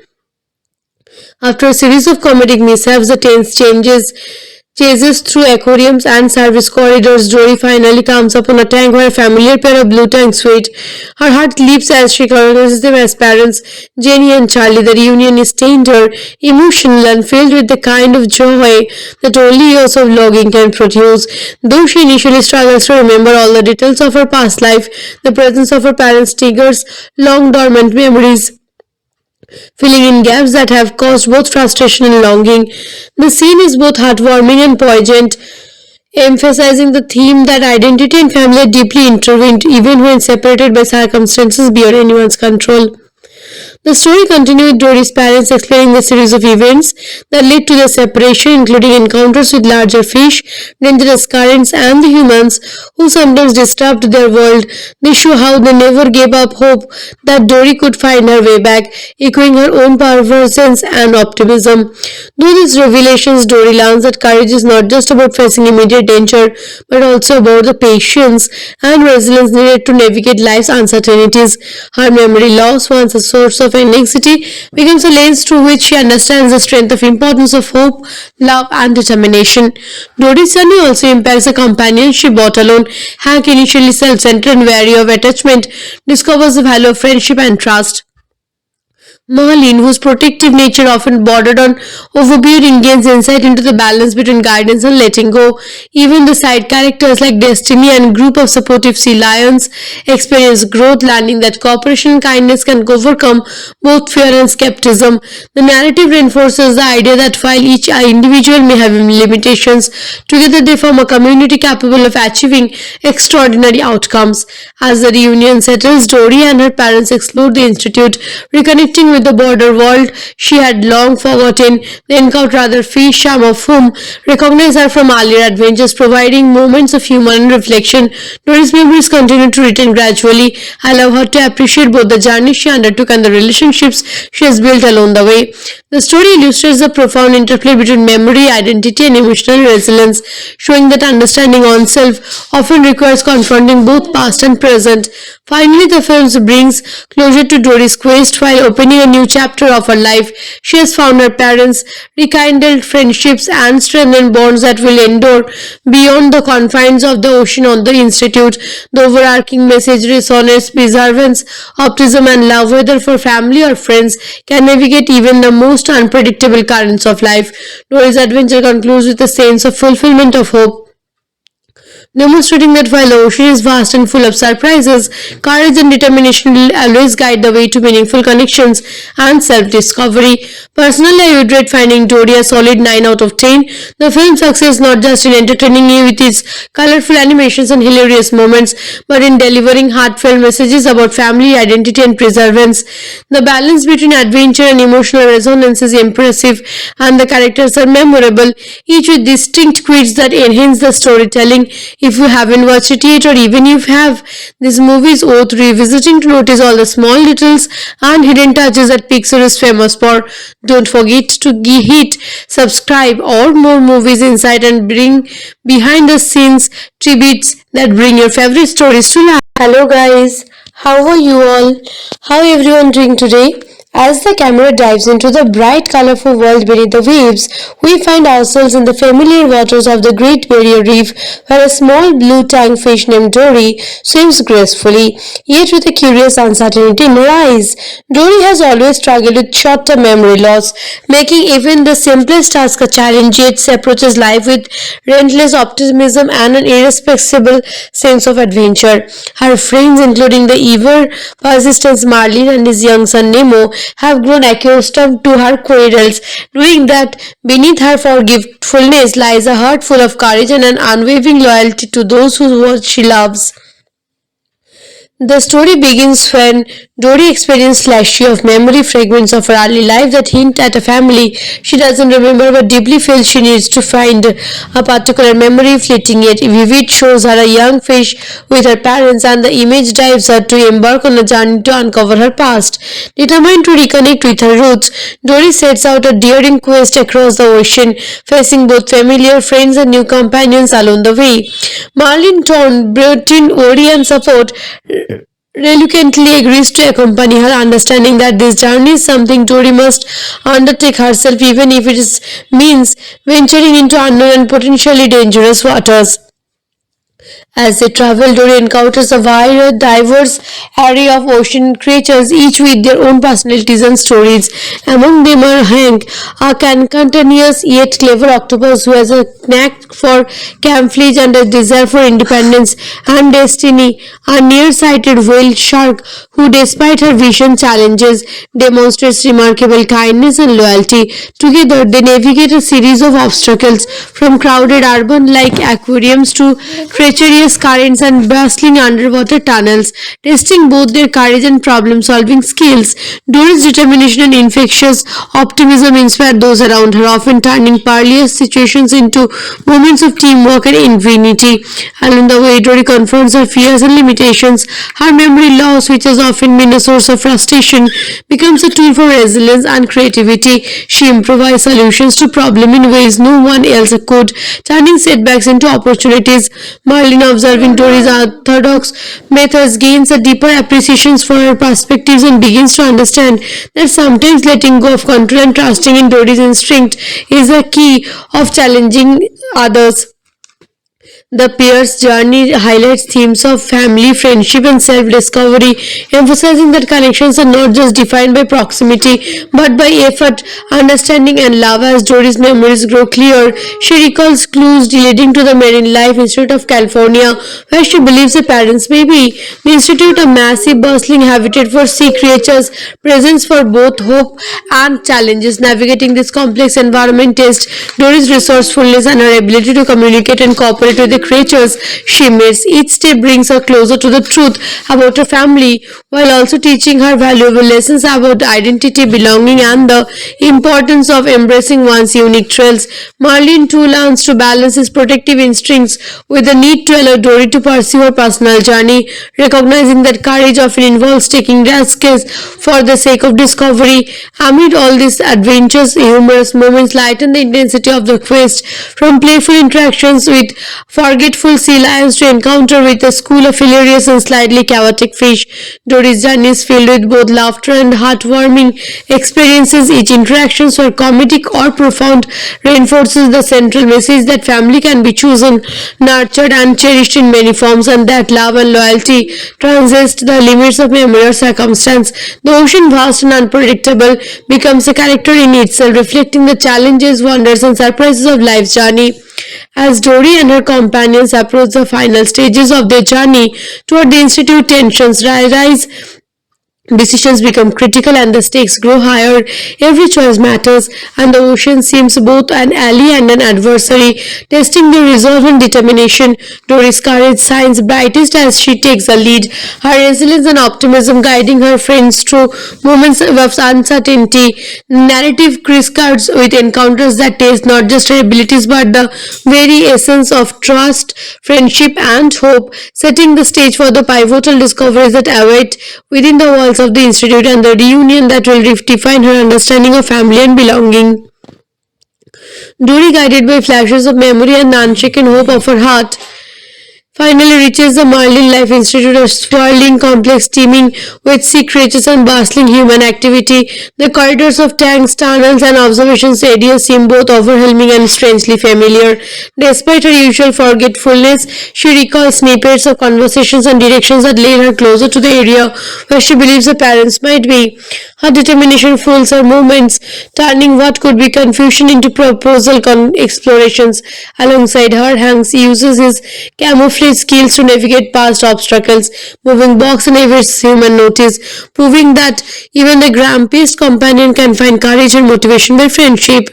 After a series of comedic mishaps, the tense chases through aquariums and service corridors. Dory finally comes upon a tank where a familiar pair of blue tanks wait. Her heart leaps as she recognizes them as parents, Jenny and Charlie. The reunion is tender, emotional, and filled with the kind of joy that only years of logging can produce. Though she initially struggles to remember all the details of her past life, the presence of her parents triggers long dormant memories, filling in gaps that have caused both frustration and longing. The scene is both heartwarming and poignant, emphasizing the theme that identity and family are deeply intertwined even when separated by circumstances beyond anyone's control. The story continues with Dory's parents explaining the series of events that led to their separation, including encounters with larger fish, dangerous currents, and the humans who sometimes disturbed their world. They show how they never gave up hope that Dory could find her way back, echoing her own perseverance and optimism. Through these revelations, Dory learns that courage is not just about facing immediate danger, but also about the patience and resilience needed to navigate life's uncertainties. Her memory loss, once a source of anxiety, becomes a lens through which she understands the strength of importance of hope, love, and determination. Dory's journey also impacts the companionship brought alone. Hank, initially self-centered and wary of attachment, discovers the value of friendship and trust. Marlene, whose protective nature often bordered on overbearing, gains insight into the balance between guidance and letting go. Even the side characters like Destiny and a group of supportive sea lions experience growth, learning that cooperation and kindness can overcome both fear and skepticism. The narrative reinforces the idea that while each individual may have limitations, together they form a community capable of achieving extraordinary outcomes. As the reunion settles, Dory and her parents explore the institute, reconnecting with the border world she had long forgotten. They encounter other fish, some of whom recognize her from earlier adventures, providing moments of humor and reflection. Dory's memories continue to return gradually, allow her to appreciate both the journey she undertook and the relationships she has built along the way. The story illustrates the profound interplay between memory, identity, and emotional resilience, showing that understanding oneself often requires confronting both past and present. Finally, the film brings closure to Dory's quest while opening a new chapter of her life. She has found her parents, rekindled friendships, and strengthened bonds that will endure beyond the confines of the ocean on the Institute. The overarching message resonates perseverance, optimism, and love, whether for family or friends, can navigate even the most unpredictable currents of life. Dory's adventure concludes with a sense of fulfillment of hope, demonstrating that while the ocean is vast and full of surprises, courage and determination will always guide the way to meaningful connections and self-discovery. Personally, I would rate Finding Dory a solid 9 out of 10. The film's success not just in entertaining you with its colorful animations and hilarious moments, but in delivering heartfelt messages about family, identity, and perseverance. The balance between adventure and emotional resonance is impressive, and the characters are memorable, each with distinct quirks that enhance the storytelling. If you haven't watched it yet, or even if you have, this movie is worth revisiting to notice all the small details and hidden touches that Pixar is famous for. Don't forget to hit subscribe or more movies insight and bring behind the scenes tributes that bring your favorite stories to life. Hello guys, How are you all? How everyone doing today? As the camera dives into the bright, colorful world beneath the waves, we find ourselves in the familiar waters of the Great Barrier Reef, where a small blue tang fish named Dory swims gracefully, yet with a curious uncertainty in her eyes. Dory has always struggled with short-term memory loss, making even the simplest task a challenge, yet she approaches life with relentless optimism and an irrepressible sense of adventure. Her friends, including the ever persistent Marlin and his young son Nemo, have grown accustomed to her quarrels, knowing that beneath her forgetfulness lies a heart full of courage and an unwavering loyalty to those who she loves. The story begins when Dory experiences flashes of memory fragments of her early life that hint at a family she doesn't remember but deeply feels she needs to find. A particular memory, fleeting yet vivid, shows her a young fish with her parents, and the image drives her to embark on a journey to uncover her past. Determined to reconnect with her roots, Dory sets out a daring quest across the ocean, facing both familiar friends and new companions along the way. Marlin Torn brought in worry and support, reluctantly agrees to accompany her, understanding that this journey is something Tori must undertake herself, even if it means venturing into unknown and potentially dangerous waters. As they travel, Dory encounters a wide, diverse array of ocean creatures, each with their own personalities and stories. Among them are Hank, a cantankerous yet clever octopus who has a knack for camouflage and a desire for independence, and Destiny, a nearsighted whale shark who, despite her vision challenges, demonstrates remarkable kindness and loyalty. Together, they navigate a series of obstacles, from crowded urban-like aquariums to treacherous currents and bustling underwater tunnels, testing both their courage and problem-solving skills. Dory's determination and infectious optimism inspire those around her, often turning perilous situations into moments of teamwork and ingenuity. Along the way, Dory confronts her fears and limitations. Her memory loss, which has often been a source of frustration, becomes a tool for resilience and creativity. She improvises solutions to problems in ways no one else could, turning setbacks into opportunities. Marlin, observing Dory's orthodox methods, gains a deeper appreciation for her perspectives and begins to understand that sometimes letting go of control and trusting in Dory's instinct is a key of challenging others. The pair's journey highlights themes of family, friendship, and self discovery, emphasizing that connections are not just defined by proximity but by effort, understanding, and love. As Dory's memories grow clear, she recalls clues leading to the Marine Life Institute of California, where she believes her parents may be. The institute, a massive, bustling habitat for sea creatures, presents for both hope and challenges. Navigating this complex environment tests Dory's resourcefulness and her ability to communicate and cooperate with the creatures she meets. Each step brings her closer to the truth about her family, while also teaching her valuable lessons about identity, belonging, and the importance of embracing one's unique traits. Marlin too learns to balance his protective instincts with the need to allow Dory to pursue her personal journey, recognizing that courage often involves taking risks for the sake of discovery. Amid all these adventures, humorous moments lighten the intensity of the quest, from playful interactions with forgetful sea lions to encounter with a school of hilarious and slightly chaotic fish. Dory's journey is filled with both laughter and heartwarming experiences. Each interaction, whether comedic or profound, reinforces the central message that family can be chosen, nurtured, and cherished in many forms, and that love and loyalty transcend the limits of memory or circumstance. The ocean, vast and unpredictable, becomes a character in itself, reflecting the challenges, wonders, and surprises of life's journey. As Dory and her companions approach the final stages of their journey toward the institute, tensions rise. Decisions become critical and the stakes grow higher. Every choice matters, and the ocean seems both an ally and an adversary, testing their resolve and determination. Dory's courage shines brightest as she takes the lead, her resilience and optimism guiding her friends through moments of uncertainty. Narrative crisscross with encounters that test not just her abilities but the very essence of trust, friendship, and hope, setting the stage for the pivotal discoveries that await within the walls of the institute and the reunion that will redefine her understanding of family and belonging. Dory, guided by flashes of memory and the unshaken hope of her heart, finally reaches the Marlin Life Institute, a sprawling complex teeming with sea creatures and bustling human activity. The corridors of tanks, tunnels, and observation areas seem both overwhelming and strangely familiar. Despite her usual forgetfulness, she recalls snippets of conversations and directions that lead her closer to the area where she believes her parents might be. Her determination fuels her movements, turning what could be confusion into proposal explorations. Alongside her, Hanks uses his camouflage skills to navigate past obstacles, moving box and evades human notice, proving that even the grumpiest companion can find courage and motivation by friendship.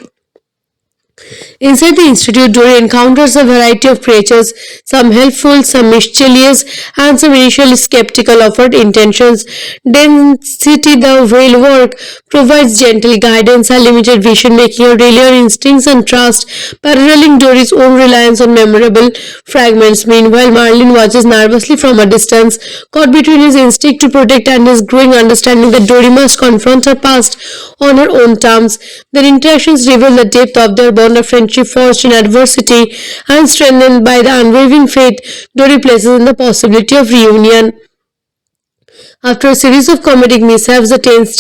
Inside the institute, Dory encounters a variety of creatures, some helpful, some mischievous, and some initially skeptical of her intentions. Density, the whale work, provides gentle guidance and limited vision, making her rely on instincts and trust, paralleling Dory's own reliance on memorable fragments. Meanwhile, Marlin watches nervously from a distance, caught between his instinct to protect and his growing understanding that Dory must confront her past on her own terms. Their interactions reveal the depth of their bond of friendship forged in adversity and strengthened by the unwavering faith Dory places in the possibility of reunion. After a series of comedic mishaps, the tense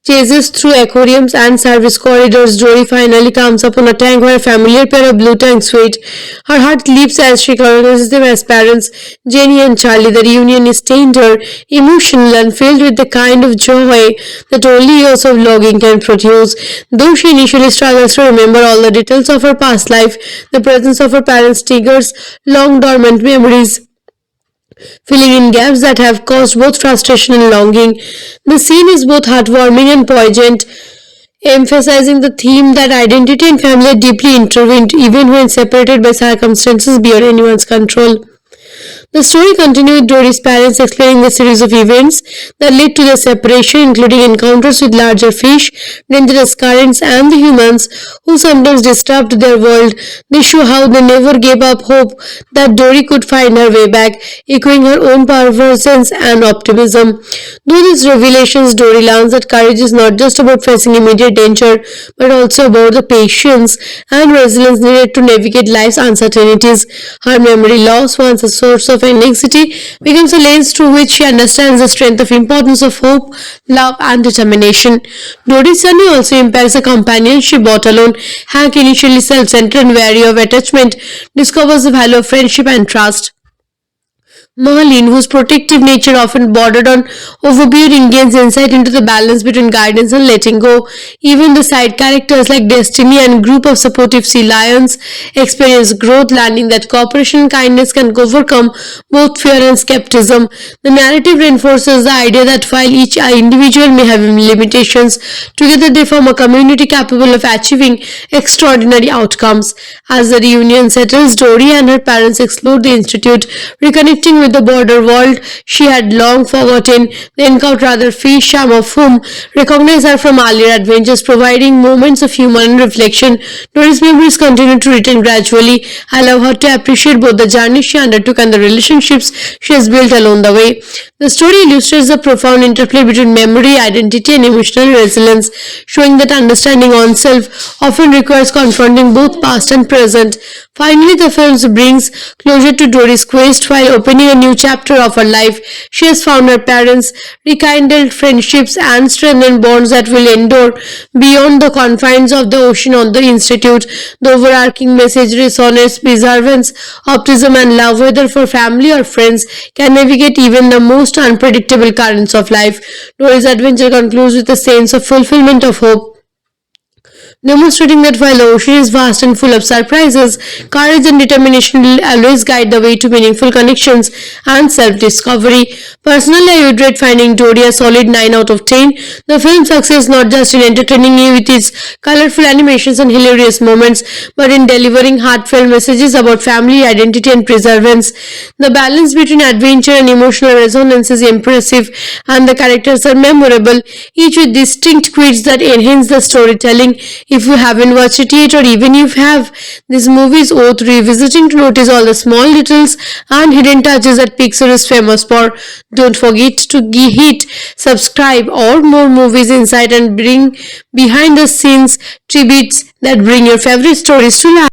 chases through aquariums and service corridors, Dory finally comes upon a tank where a familiar pair of blue tanks wait. Her heart leaps as she recognizes them as parents, Jenny and Charlie. The reunion is tender, emotional, and filled with the kind of joy that only years of logging can produce. Though she initially struggles to remember all the details of her past life, the presence of her parents triggers long dormant memories, filling in gaps that have caused both frustration and longing. The scene is both heartwarming and poignant, emphasizing the theme that identity and family are deeply intertwined even when separated by circumstances beyond anyone's control. The story continued with Dory's parents explaining the series of events that led to their separation, including encounters with larger fish, dangerous currents, and the humans who sometimes disturbed their world. They show how they never gave up hope that Dory could find her way back, echoing her own perseverance and optimism. Through these revelations, Dory learns that courage is not just about facing immediate danger, but also about the patience and resilience needed to navigate life's uncertainties. Her memory loss, once a source of anxiety, becomes a lens through which she understands the strength of importance of hope, love, and determination. Dory's journey also impacts the companionship brought alone. Hank, initially self-centered and wary of attachment, discovers the value of friendship and trust. Marlene, whose protective nature often bordered on overbearing, gains insight into the balance between guidance and letting go. Even the side characters like Destiny and a group of supportive sea lions experience growth, learning that cooperation and kindness can overcome both fear and skepticism. The narrative reinforces the idea that while each individual may have limitations, together they form a community capable of achieving extraordinary outcomes. As the reunion settles, Dory and her parents explore the institute, reconnecting with the border world she had long forgotten. They encounter other fish, some of whom recognize her from earlier adventures, providing moments of humor and reflection. Dory's memories continue to return gradually, allow her to appreciate both the journey she undertook and the relationships she has built along the way. The story illustrates the profound interplay between memory, identity, and emotional resilience, showing that understanding oneself often requires confronting both past and present. Finally, the film brings closure to Dory's quest while opening a new chapter of her life. She has found her parents, rekindled friendships, and strengthened bonds that will endure beyond the confines of the ocean on the Institute. The overarching message resonates: perseverance, optimism, and love, whether for family or friends, can navigate even the most unpredictable currents of life. Dory's adventure concludes with a sense of fulfillment of hope, demonstrating that while the ocean is vast and full of surprises, courage and determination will always guide the way to meaningful connections and self-discovery. Personally, I would rate Finding Dory a solid 9 out of 10. The film's success not just in entertaining you with its colorful animations and hilarious moments, but in delivering heartfelt messages about family, identity, and perseverance. The balance between adventure and emotional resonance is impressive, and the characters are memorable, each with distinct quirks that enhance the storytelling. If you haven't watched it yet, or even if you have, this movie is worth revisiting to notice all the small details and hidden touches that Pixar is famous for. Don't forget to hit subscribe or more movies inside and bring behind the scenes tributes that bring your favorite stories to life.